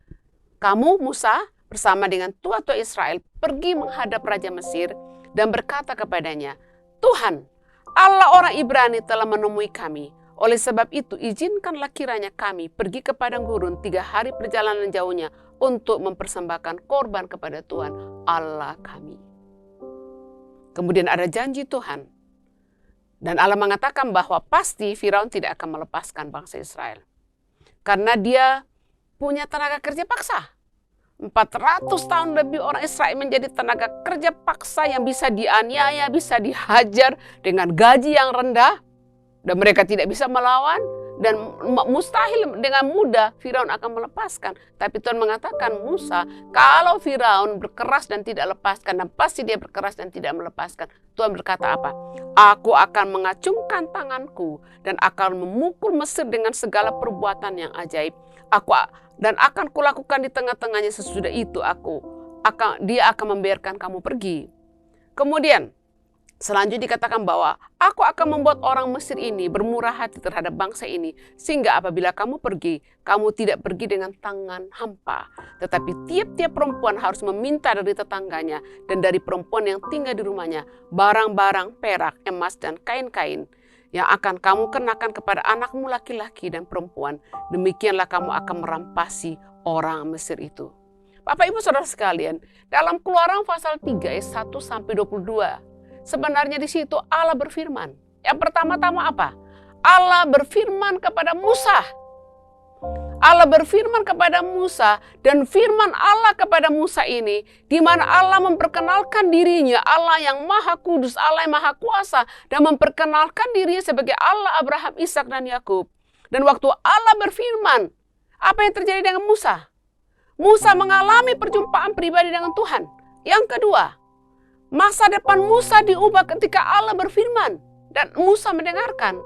kamu Musa bersama dengan tua-tua Israel pergi menghadap Raja Mesir dan berkata kepadanya, Tuhan, Allah orang Ibrani telah menemui kami. Oleh sebab itu izinkanlah kiranya kami pergi ke padang gurun 3 hari perjalanan jauhnya untuk mempersembahkan korban kepada Tuhan Allah kami. Kemudian ada janji Tuhan. Dan Allah mengatakan bahwa pasti Firaun tidak akan melepaskan bangsa Israel. Karena dia punya tenaga kerja paksa. 400 tahun lebih orang Israel menjadi tenaga kerja paksa yang bisa dianiaya, bisa dihajar dengan gaji yang rendah. Dan mereka tidak bisa melawan. Dan mustahil dengan mudah Firaun akan melepaskan. Tapi Tuhan mengatakan, Musa, kalau Firaun berkeras dan tidak lepaskan, dan pasti dia berkeras dan tidak melepaskan, Tuhan berkata apa? Aku akan mengacungkan tanganku dan akan memukul Mesir dengan segala perbuatan yang ajaib. Dan akan kulakukan di tengah-tengahnya. Sesudah itu dia akan membiarkan kamu pergi. Kemudian selanjutnya dikatakan bahwa aku akan membuat orang Mesir ini bermurah hati terhadap bangsa ini, sehingga apabila kamu pergi, kamu tidak pergi dengan tangan hampa. Tetapi tiap-tiap perempuan harus meminta dari tetangganya dan dari perempuan yang tinggal di rumahnya barang-barang perak, emas, dan kain-kain yang akan kamu kenakan kepada anakmu laki-laki dan perempuan. Demikianlah kamu akan merampasi orang Mesir itu. Bapak Ibu Saudara sekalian, dalam Keluaran pasal 3 ayat 1-22, sebenarnya di situ Allah berfirman. Yang pertama-tama apa? Allah berfirman kepada Musa. Allah berfirman kepada Musa, dan firman Allah kepada Musa ini, di mana Allah memperkenalkan dirinya, Allah yang maha kudus, Allah yang maha kuasa, dan memperkenalkan dirinya sebagai Allah Abraham, Ishak, dan Yakub. Dan waktu Allah berfirman, apa yang terjadi dengan Musa? Musa mengalami perjumpaan pribadi dengan Tuhan. Yang kedua, masa depan Musa diubah ketika Allah berfirman dan Musa mendengarkan.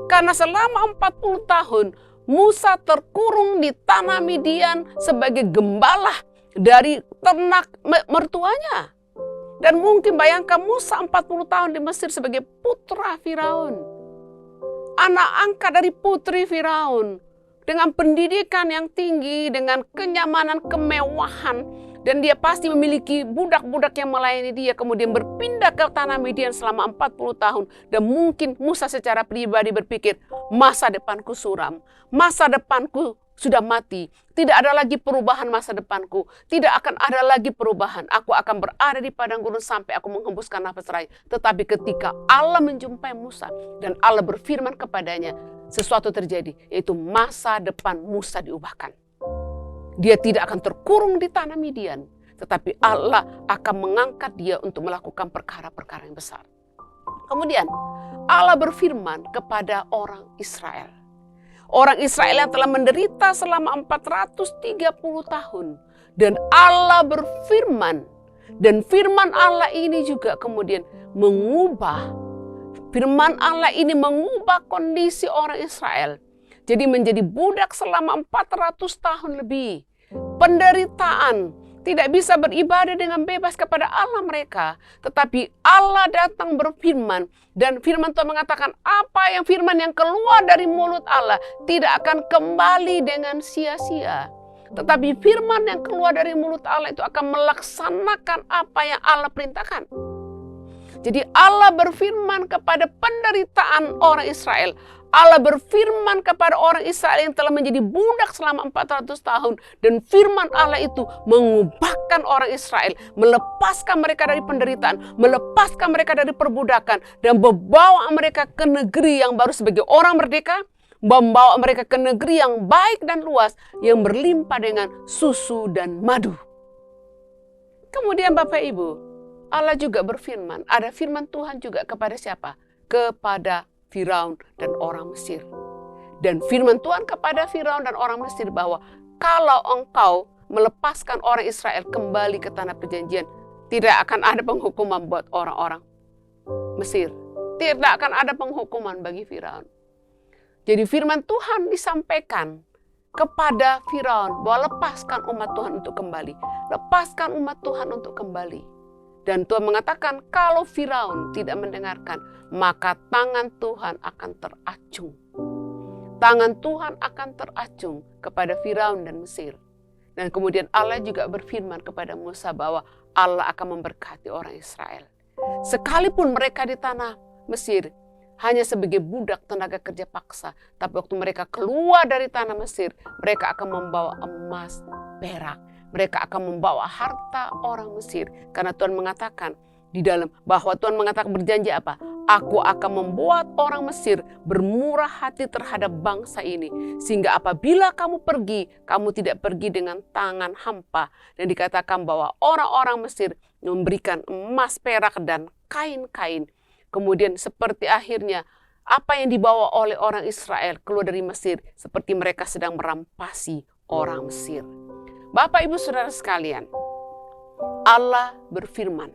Karena selama 40 tahun Musa terkurung di tanah Midian sebagai gembala dari ternak mertuanya. Dan mungkin bayangkan Musa 40 tahun di Mesir sebagai putra Firaun. Anak angkat dari putri Firaun. Dengan pendidikan yang tinggi, dengan kenyamanan, kemewahan. Dan dia pasti memiliki budak-budak yang melayani dia. Kemudian berpindah ke tanah Midian selama 40 tahun. Dan mungkin Musa secara pribadi berpikir, masa depanku suram. Masa depanku sudah mati. Tidak ada lagi perubahan masa depanku. Tidak akan ada lagi perubahan. Aku akan berada di padang gurun sampai aku menghembuskan nafas terakhir. Tetapi ketika Allah menjumpai Musa dan Allah berfirman kepadanya, sesuatu terjadi. Yaitu masa depan Musa diubahkan. Dia tidak akan terkurung di tanah Midian, tetapi Allah akan mengangkat dia untuk melakukan perkara-perkara yang besar. Kemudian Allah berfirman kepada orang Israel. Orang Israel yang telah menderita selama 430 tahun. Dan Allah berfirman. Dan firman Allah ini juga kemudian mengubah. Firman Allah ini mengubah kondisi orang Israel. Jadi menjadi budak selama 400 tahun lebih. Penderitaan. Tidak bisa beribadah dengan bebas kepada Allah mereka. Tetapi Allah datang berfirman. Dan firman Tuhan mengatakan apa yang firman yang keluar dari mulut Allah tidak akan kembali dengan sia-sia. Tetapi firman yang keluar dari mulut Allah itu akan melaksanakan apa yang Allah perintahkan. Jadi Allah berfirman kepada penderitaan orang Israel. Allah berfirman kepada orang Israel yang telah menjadi budak selama 400 tahun. Dan firman Allah itu mengubahkan orang Israel. Melepaskan mereka dari penderitaan. Melepaskan mereka dari perbudakan. Dan membawa mereka ke negeri yang baru sebagai orang merdeka. Membawa mereka ke negeri yang baik dan luas. Yang berlimpah dengan susu dan madu. Kemudian Bapak Ibu, Allah juga berfirman. Ada firman Tuhan juga kepada siapa? Kepada Firaun dan orang Mesir. Dan firman Tuhan kepada Firaun dan orang Mesir bahwa kalau engkau melepaskan orang Israel kembali ke tanah perjanjian, tidak akan ada penghukuman buat orang-orang Mesir. Tidak akan ada penghukuman bagi Firaun. Jadi firman Tuhan disampaikan kepada Firaun bahwa lepaskan umat Tuhan untuk kembali. Lepaskan umat Tuhan untuk kembali. Dan Tuhan mengatakan kalau Firaun tidak mendengarkan, maka tangan Tuhan akan teracung. Tangan Tuhan akan teracung kepada Firaun dan Mesir. Dan kemudian Allah juga berfirman kepada Musa bahwa Allah akan memberkati orang Israel. Sekalipun mereka di tanah Mesir hanya sebagai budak tenaga kerja paksa, tapi waktu mereka keluar dari tanah Mesir, mereka akan membawa emas, perak. Mereka akan membawa harta orang Mesir. Karena Tuhan mengatakan di dalam bahwa Tuhan mengatakan berjanji apa? Aku akan membuat orang Mesir bermurah hati terhadap bangsa ini. Sehingga apabila kamu pergi, kamu tidak pergi dengan tangan hampa. Dan dikatakan bahwa orang-orang Mesir memberikan emas, perak, dan kain-kain. Kemudian seperti akhirnya apa yang dibawa oleh orang Israel keluar dari Mesir. Seperti mereka sedang merampasi orang Mesir. Bapak, Ibu, Saudara sekalian, Allah berfirman.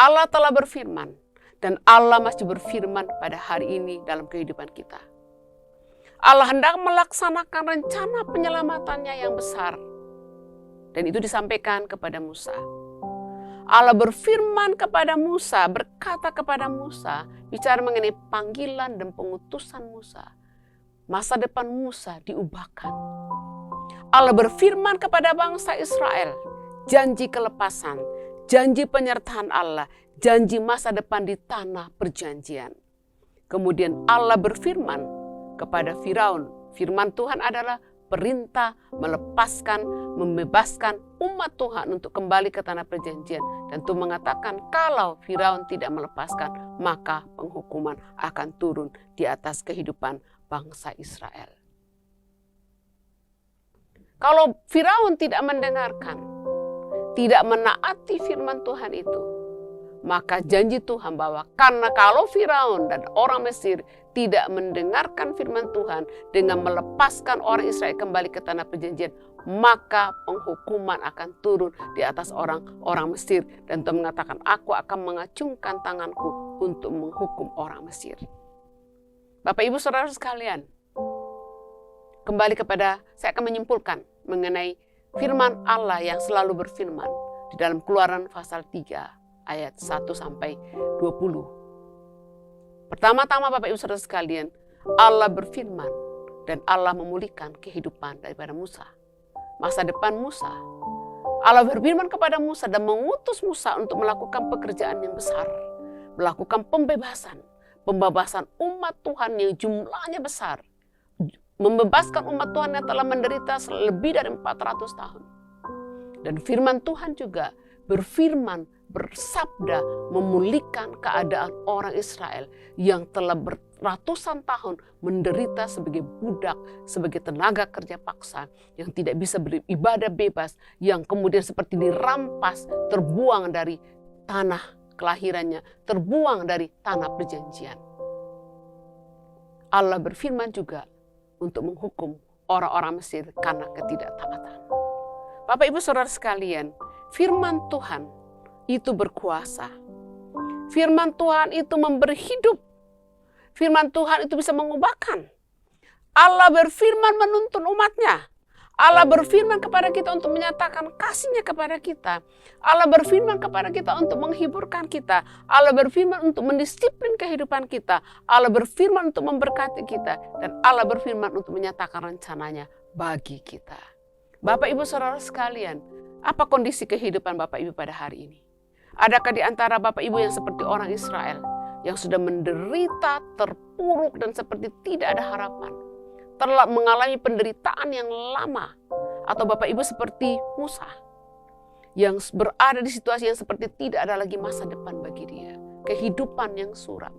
Allah telah berfirman. Dan Allah masih berfirman pada hari ini dalam kehidupan kita. Allah hendak melaksanakan rencana penyelamatannya yang besar. Dan itu disampaikan kepada Musa. Allah berfirman kepada Musa, berkata kepada Musa, bicara mengenai panggilan dan pengutusan Musa. Masa depan Musa diubahkan. Allah berfirman kepada bangsa Israel, janji kelepasan, janji penyertaan Allah, janji masa depan di tanah perjanjian. Kemudian Allah berfirman kepada Firaun. Firman Tuhan adalah perintah melepaskan, membebaskan umat Tuhan untuk kembali ke tanah perjanjian. Dan Tuhan mengatakan kalau Firaun tidak melepaskan, maka penghukuman akan turun di atas kehidupan bangsa Israel. Kalau Firaun tidak mendengarkan, tidak menaati firman Tuhan itu, maka janji Tuhan bahwa karena kalau Firaun dan orang Mesir tidak mendengarkan firman Tuhan dengan melepaskan orang Israel kembali ke tanah perjanjian, maka penghukuman akan turun di atas orang Mesir. Dan Tuhan mengatakan, aku akan mengacungkan tanganku untuk menghukum orang Mesir. Bapak, Ibu, Saudara sekalian, kembali kepada, saya akan menyimpulkan mengenai firman Allah yang selalu berfirman di dalam Keluaran pasal 3 ayat 1 sampai 20. Pertama-tama Bapak Ibu Saudara sekalian, Allah berfirman dan Allah memulihkan kehidupan daripada Musa. Masa depan Musa. Allah berfirman kepada Musa dan mengutus Musa untuk melakukan pekerjaan yang besar. Melakukan pembebasan umat Tuhan yang jumlahnya besar. Membebaskan umat Tuhan yang telah menderita lebih dari 400 tahun. Dan firman Tuhan juga berfirman, bersabda, memulihkan keadaan orang Israel yang telah beratusan tahun menderita sebagai budak, sebagai tenaga kerja paksa, yang tidak bisa beribadah bebas, yang kemudian seperti dirampas, terbuang dari tanah kelahirannya, terbuang dari tanah perjanjian. Allah berfirman juga untuk menghukum orang-orang Mesir karena ketidaktaatan. Bapak, Ibu, Saudara sekalian, firman Tuhan itu berkuasa. Firman Tuhan itu memberi hidup. Firman Tuhan itu bisa mengubahkan. Allah berfirman menuntun umatnya. Allah berfirman kepada kita untuk menyatakan kasih-Nya kepada kita. Allah berfirman kepada kita untuk menghiburkan kita. Allah berfirman untuk mendisiplin kehidupan kita. Allah berfirman untuk memberkati kita. Dan Allah berfirman untuk menyatakan rencananya bagi kita. Bapak, Ibu, Saudara sekalian, apa kondisi kehidupan Bapak Ibu pada hari ini? Adakah di antara Bapak Ibu yang seperti orang Israel yang sudah menderita, terpuruk, dan seperti tidak ada harapan? Telah mengalami penderitaan yang lama. Atau Bapak Ibu seperti Musa yang berada di situasi yang seperti tidak ada lagi masa depan bagi dia. Kehidupan yang suram.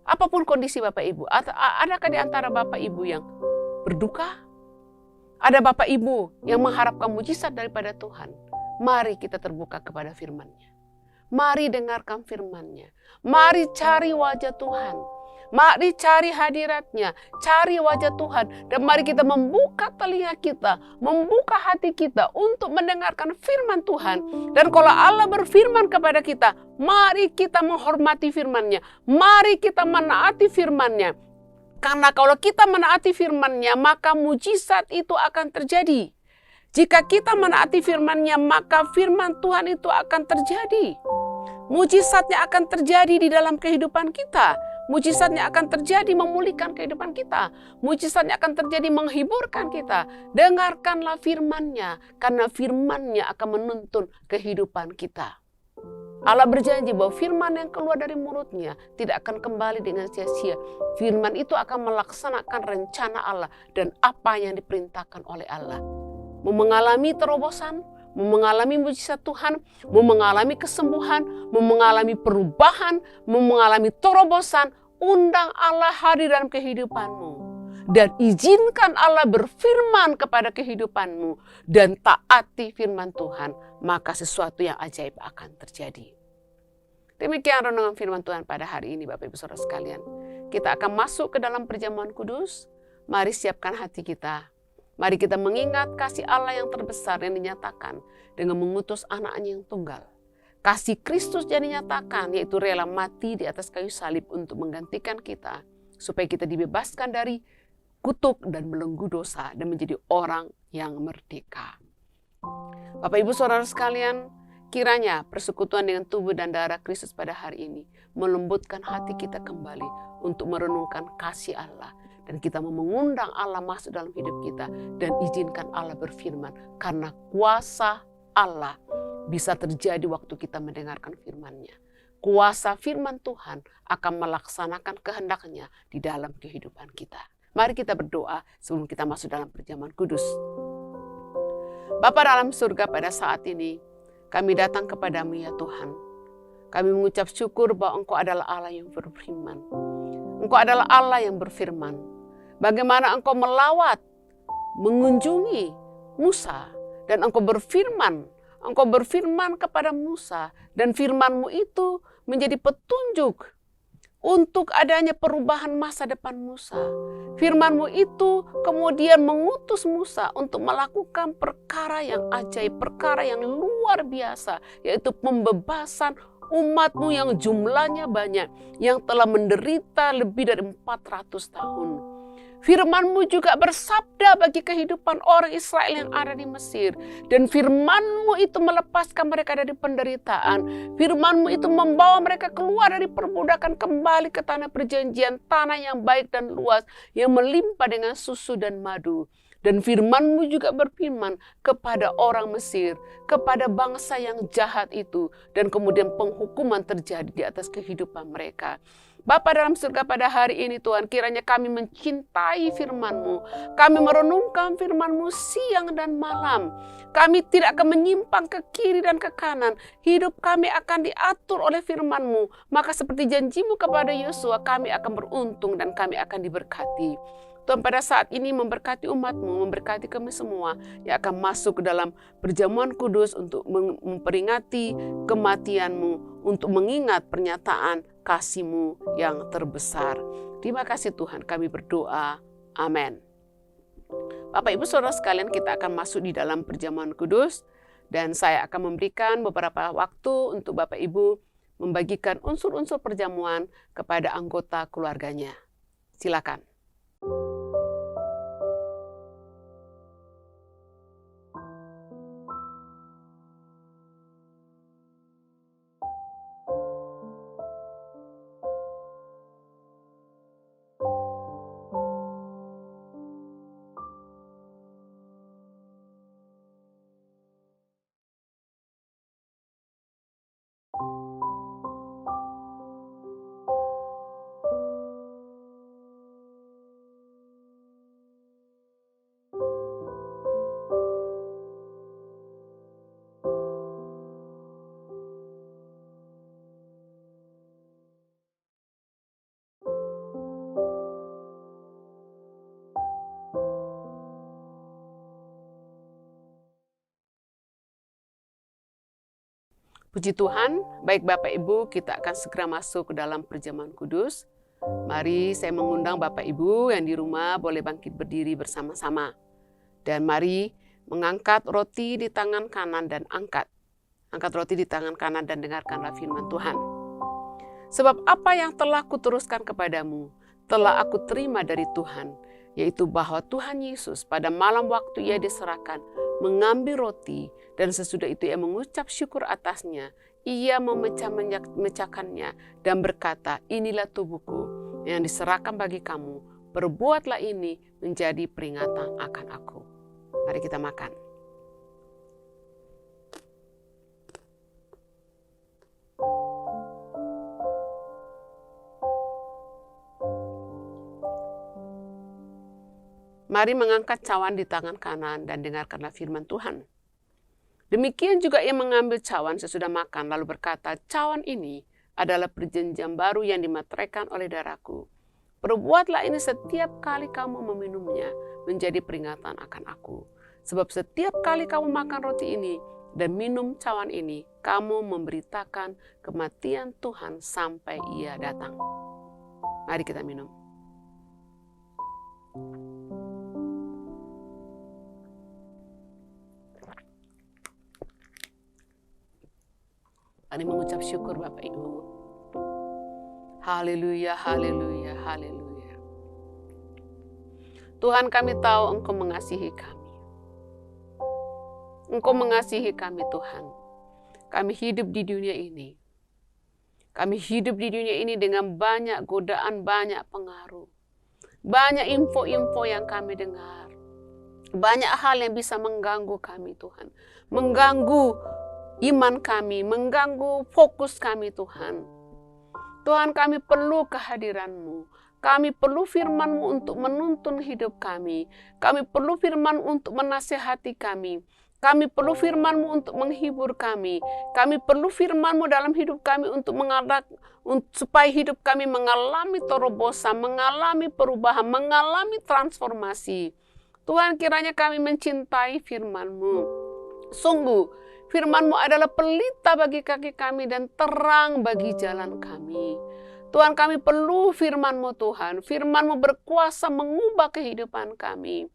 Apapun kondisi Bapak Ibu, adakah di antara Bapak Ibu yang berduka? Ada Bapak Ibu yang mengharapkan mujizat daripada Tuhan. Mari kita terbuka kepada firman-Nya. Mari dengarkan firman-Nya. Mari cari wajah Tuhan. Mari cari hadirat-Nya, cari wajah Tuhan. Dan mari kita membuka telinga kita, membuka hati kita untuk mendengarkan firman Tuhan. Dan kalau Allah berfirman kepada kita, mari kita menghormati firman-Nya. Mari kita menaati firman-Nya. Karena kalau kita menaati firman-Nya, maka mujizat itu akan terjadi. Jika kita menaati firman-Nya, maka firman Tuhan itu akan terjadi. Mujizatnya akan terjadi di dalam kehidupan kita. Mujizatnya akan terjadi memulihkan kehidupan kita. Mujizatnya akan terjadi menghiburkan kita. Dengarkanlah firman-Nya, karena firman-Nya akan menuntun kehidupan kita. Allah berjanji bahwa firman yang keluar dari mulutnya tidak akan kembali dengan sia-sia. Firman itu akan melaksanakan rencana Allah dan apa yang diperintahkan oleh Allah. Mau mengalami terobosan, mau mengalami mujizat Tuhan, mau mengalami kesembuhan, mau mengalami perubahan, mau mengalami terobosan, undang Allah hadir dalam kehidupanmu. Dan izinkan Allah berfirman kepada kehidupanmu. Dan taati firman Tuhan, maka sesuatu yang ajaib akan terjadi. Demikian renungan firman Tuhan pada hari ini Bapak Ibu Saudara sekalian. Kita akan masuk ke dalam perjamuan kudus. Mari siapkan hati kita. Mari kita mengingat kasih Allah yang terbesar yang dinyatakan dengan mengutus anaknya yang tunggal. Kasih Kristus yang dinyatakan, yaitu rela mati di atas kayu salib untuk menggantikan kita. Supaya kita dibebaskan dari kutuk dan belenggu dosa dan menjadi orang yang merdeka. Bapak Ibu Saudara sekalian, kiranya persekutuan dengan tubuh dan darah Kristus pada hari ini melembutkan hati kita kembali untuk merenungkan kasih Allah. Dan kita mau mengundang Allah masuk dalam hidup kita dan izinkan Allah berfirman. Karena kuasa Allah bisa terjadi waktu kita mendengarkan firman-Nya. Kuasa firman Tuhan akan melaksanakan kehendak-Nya di dalam kehidupan kita. Mari kita berdoa sebelum kita masuk dalam perjamuan kudus. Bapa dalam surga, pada saat ini kami datang kepadamu ya Tuhan. Kami mengucap syukur bahwa Engkau adalah Allah yang berfirman. Engkau adalah Allah yang berfirman. Bagaimana Engkau melawat, mengunjungi Musa, dan Engkau berfirman. Engkau berfirman kepada Musa, dan firman-Mu itu menjadi petunjuk untuk adanya perubahan masa depan Musa. Firman-Mu itu kemudian mengutus Musa untuk melakukan perkara yang ajaib, perkara yang luar biasa, yaitu pembebasan umat-Mu yang jumlahnya banyak, yang telah menderita lebih dari 400 tahun. Firman-Mu juga bersabda bagi kehidupan orang Israel yang ada di Mesir. Dan firman-Mu itu melepaskan mereka dari penderitaan. Firman-Mu itu membawa mereka keluar dari perbudakan kembali ke tanah perjanjian. Tanah yang baik dan luas yang melimpah dengan susu dan madu. Dan firman-Mu juga berfirman kepada orang Mesir, kepada bangsa yang jahat itu. Dan kemudian penghukuman terjadi di atas kehidupan mereka. Bapa dalam surga, pada hari ini Tuhan, kiranya kami mencintai firman-Mu. Kami merenungkan firman-Mu siang dan malam. Kami tidak akan menyimpang ke kiri dan ke kanan. Hidup kami akan diatur oleh firman-Mu. Maka seperti janji-Mu kepada Yosua, kami akan beruntung dan kami akan diberkati. Tuhan, pada saat ini memberkati umat-Mu, memberkati kami semua yang akan masuk ke dalam perjamuan kudus untuk memperingati kematian-Mu, untuk mengingat pernyataan kasih-Mu yang terbesar. Terima kasih Tuhan, kami berdoa. Amin. Bapak Ibu Saudara sekalian, kita akan masuk di dalam perjamuan kudus dan saya akan memberikan beberapa waktu untuk Bapak Ibu membagikan unsur-unsur perjamuan kepada anggota keluarganya. Silakan. Puji Tuhan, baik Bapak Ibu, kita akan segera masuk ke dalam perjamuan kudus. Mari saya mengundang Bapak Ibu yang di rumah boleh bangkit berdiri bersama-sama. Dan mari mengangkat roti di tangan kanan dan angkat roti di tangan kanan dan dengarkanlah firman Tuhan. Sebab apa yang telah kuteruskan kepadamu, telah aku terima dari Tuhan, yaitu bahwa Tuhan Yesus pada malam waktu Ia diserahkan, mengambil roti, dan sesudah itu Ia mengucap syukur atasnya, Ia memecahkannya dan berkata, inilah tubuhku yang diserahkan bagi kamu. Perbuatlah ini menjadi peringatan akan aku. Mari kita makan. Mari mengangkat cawan di tangan kanan dan dengarkanlah firman Tuhan. Demikian juga ia mengambil cawan sesudah makan lalu berkata, cawan ini adalah perjanjian baru yang dimateraikan oleh darahku. Perbuatlah ini setiap kali kamu meminumnya menjadi peringatan akan aku. Sebab setiap kali kamu makan roti ini dan minum cawan ini, kamu memberitakan kematian Tuhan sampai ia datang. Mari kita minum. Mari mengucap syukur Bapak Ibu. Haleluya, haleluya, haleluya. Tuhan, kami tahu Engkau mengasihi kami. Engkau mengasihi kami Tuhan. Kami hidup di dunia ini. Kami hidup di dunia ini dengan banyak godaan, banyak pengaruh. Banyak info-info yang kami dengar. Banyak hal yang bisa mengganggu kami Tuhan. Mengganggu iman kami, mengganggu fokus kami Tuhan. Tuhan, kami perlu kehadiran-Mu. Kami perlu firman-Mu untuk menuntun hidup kami. Kami perlu firman untuk menasihati kami. Kami perlu firman-Mu untuk menghibur kami. Kami perlu firman-Mu dalam hidup kami untuk supaya hidup kami mengalami terobosan, mengalami perubahan, mengalami transformasi. Tuhan, kiranya kami mencintai firman-Mu. Sungguh, firman-Mu adalah pelita bagi kaki kami dan terang bagi jalan kami. Tuhan, kami perlu firman-Mu Tuhan. Firman-Mu berkuasa mengubah kehidupan kami.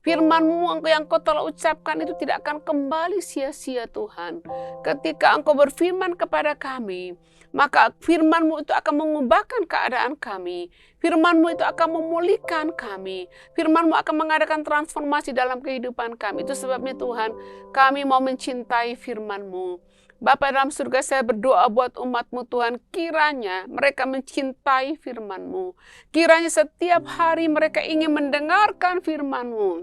Firman-Mu yang Engkau telah ucapkan itu tidak akan kembali sia-sia Tuhan. Ketika Engkau berfirman kepada kami, maka firman-Mu itu akan mengubahkan keadaan kami. Firman-Mu itu akan memulihkan kami. Firman-Mu akan mengadakan transformasi dalam kehidupan kami. Itu sebabnya Tuhan, kami mau mencintai firman-Mu. Bapa dalam surga, saya berdoa buat umat-Mu Tuhan, kiranya mereka mencintai firman-Mu. Kiranya setiap hari mereka ingin mendengarkan firman-Mu,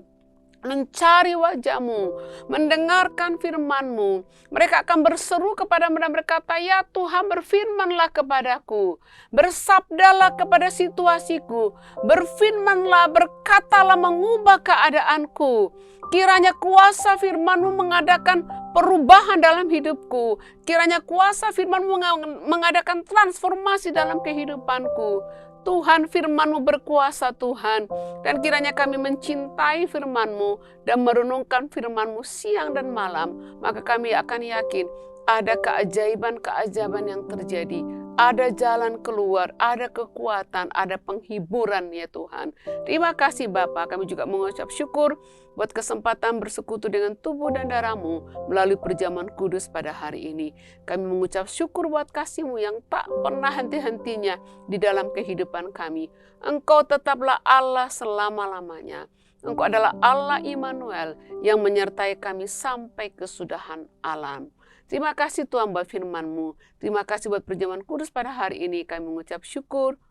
mencari wajah-Mu, mendengarkan firman-Mu. Mereka akan berseru kepada-Mu dan berkata, ya Tuhan, berfirmanlah kepadaku, bersabdalah kepada situasiku, berfirmanlah, berkatalah mengubah keadaanku. Kiranya kuasa firman-Mu mengadakan perubahan dalam hidupku. Kiranya kuasa firman-Mu mengadakan transformasi dalam kehidupanku. Tuhan, firman-Mu berkuasa Tuhan. Dan kiranya kami mencintai firman-Mu dan merenungkan firman-Mu siang dan malam. Maka kami akan yakin ada keajaiban-keajaiban yang terjadi. Ada jalan keluar, ada kekuatan, ada penghiburan ya Tuhan. Terima kasih Bapa, kami juga mengucap syukur buat kesempatan bersekutu dengan tubuh dan darah-Mu melalui perjamuan kudus pada hari ini. Kami mengucap syukur buat kasih-Mu yang tak pernah henti-hentinya di dalam kehidupan kami. Engkau tetaplah Allah selama-lamanya. Engkau adalah Allah Immanuel yang menyertai kami sampai kesudahan alam. Terima kasih Tuhan buat firman-Mu. Terima kasih buat perjamuan kudus pada hari ini. Kami mengucap syukur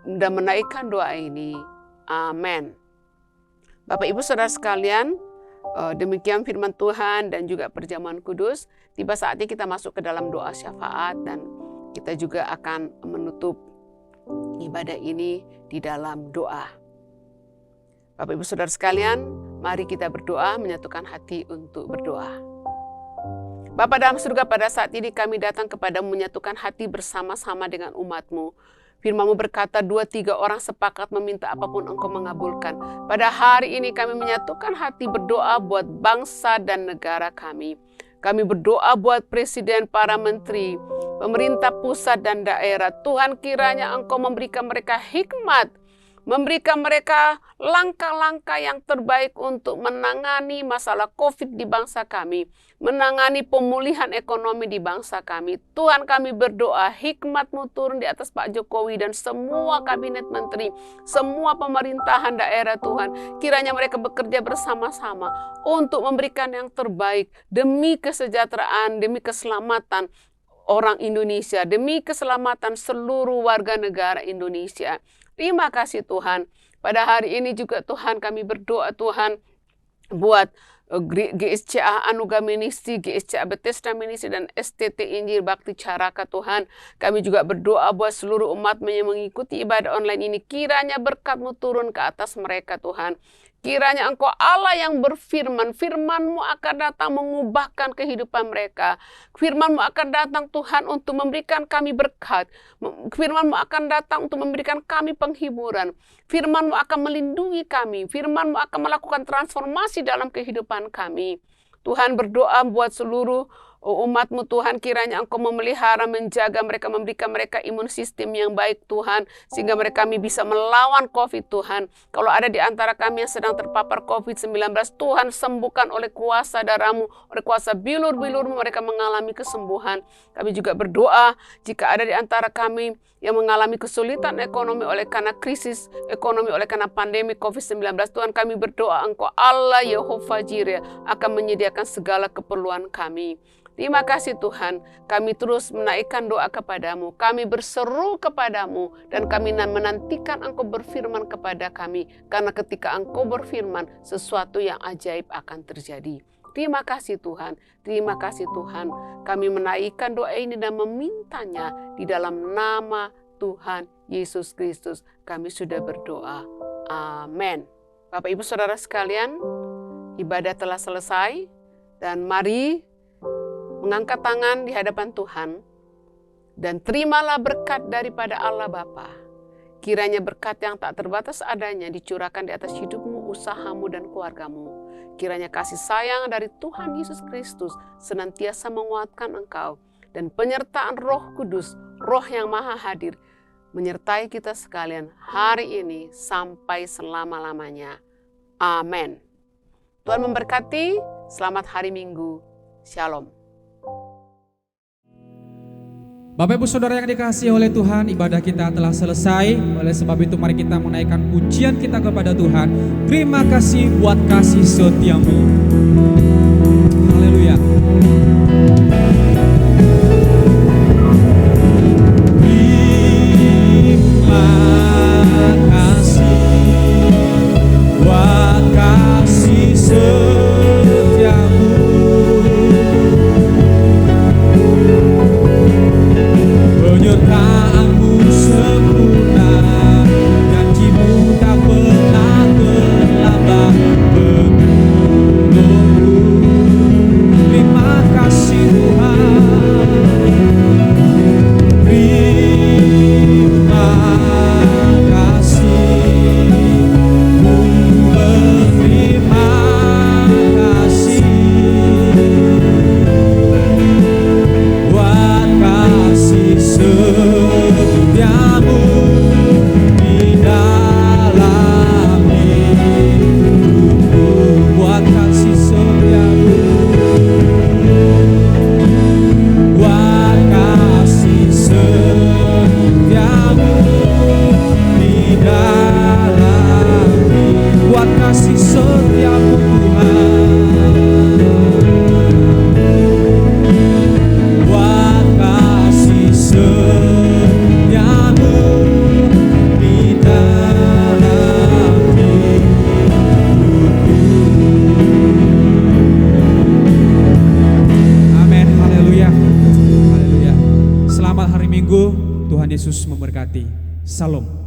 dan menaikkan doa ini. Amin. Bapak Ibu Saudara sekalian, demikian firman Tuhan dan juga perjamuan kudus. Tiba saatnya kita masuk ke dalam doa syafaat dan kita juga akan menutup ibadah ini di dalam doa. Bapak Ibu Saudara sekalian, mari kita berdoa, menyatukan hati untuk berdoa. Bapa dalam surga, pada saat ini kami datang kepadamu menyatukan hati bersama-sama dengan umat-Mu. Firman-Mu berkata 2-3 orang sepakat meminta apapun Engkau mengabulkan. Pada hari ini kami menyatukan hati berdoa buat bangsa dan negara kami. Kami berdoa buat presiden, para menteri, pemerintah pusat dan daerah. Tuhan, kiranya Engkau memberikan mereka hikmat, memberikan mereka langkah-langkah yang terbaik untuk menangani masalah COVID di bangsa kami, menangani pemulihan ekonomi di bangsa kami. Tuhan, kami berdoa hikmat-Mu turun di atas Pak Jokowi dan semua kabinet menteri, semua pemerintahan daerah Tuhan. Kiranya mereka bekerja bersama-sama untuk memberikan yang terbaik demi kesejahteraan, demi keselamatan orang Indonesia, demi keselamatan seluruh warga negara Indonesia. Terima kasih Tuhan. Pada hari ini juga Tuhan kami berdoa Tuhan buat GSCA Anugerah Ministry, GSCA Bethesda Ministry, dan STT Injil Bakti Caraka Tuhan. Kami juga berdoa buat seluruh umat-Mu yang mengikuti ibadah online ini. Kiranya berkat-Mu turun ke atas mereka Tuhan. Kiranya Engkau Allah yang berfirman, firman-Mu akan datang mengubahkan kehidupan mereka. Firman-Mu akan datang Tuhan untuk memberikan kami berkat. Firman-Mu akan datang untuk memberikan kami penghiburan. Firman-Mu akan melindungi kami. Firman-Mu akan melakukan transformasi dalam kehidupan kami. Tuhan, berdoa buat seluruh umat-Mu Tuhan, kiranya Engkau memelihara, menjaga mereka, memberikan mereka imun sistem yang baik Tuhan, sehingga mereka kami bisa melawan COVID Tuhan. Kalau ada di antara kami yang sedang terpapar COVID-19, Tuhan sembuhkan oleh kuasa darah-Mu, oleh kuasa bilur-bilur-Mu, mereka mengalami kesembuhan. Kami juga berdoa jika ada di antara kami yang mengalami kesulitan ekonomi oleh karena krisis ekonomi, oleh karena pandemi COVID-19, Tuhan kami berdoa Engkau Allah Yehova Jireh akan menyediakan segala keperluan kami. Terima kasih Tuhan, kami terus menaikkan doa kepadamu, kami berseru kepadamu, dan kami menantikan Engkau berfirman kepada kami, karena ketika Engkau berfirman, sesuatu yang ajaib akan terjadi. Terima kasih Tuhan, terima kasih Tuhan, kami menaikkan doa ini dan memintanya di dalam nama Tuhan Yesus Kristus, kami sudah berdoa. Amin. Bapak Ibu Saudara sekalian, ibadah telah selesai, dan mari mengangkat tangan di hadapan Tuhan dan terimalah berkat daripada Allah Bapa. Kiranya berkat yang tak terbatas adanya dicurahkan di atas hidupmu, usahamu, dan keluargamu. Kiranya kasih sayang dari Tuhan Yesus Kristus senantiasa menguatkan engkau, dan penyertaan Roh Kudus, Roh yang Maha Hadir, menyertai kita sekalian hari ini sampai selama-lamanya. Amin. Tuhan memberkati. Selamat hari Minggu. Shalom. Bapak Ibu Saudara yang dikasihi oleh Tuhan, ibadah kita telah selesai. Oleh sebab itu mari kita menaikkan pujian kita kepada Tuhan. Terima kasih buat kasih setiamu. Haleluya. Terima kasih buat kasih setiamu. Penyertaanmu sempurna, janjimu tak pernah terlambat menunggu. Terima kasih Tuhan, terima kasih, ku berterima kasih buat kasih setiamu di dalam hidupku, buat kasih setiamu, buat kasih setiamu di dalam hidupku, buat kasih setiamu Tuhan, buat kasih setiamu di dalam hidupku. Amin, haleluya, haleluya. Selamat hari Minggu, Tuhan Yesus memberkati. Salam.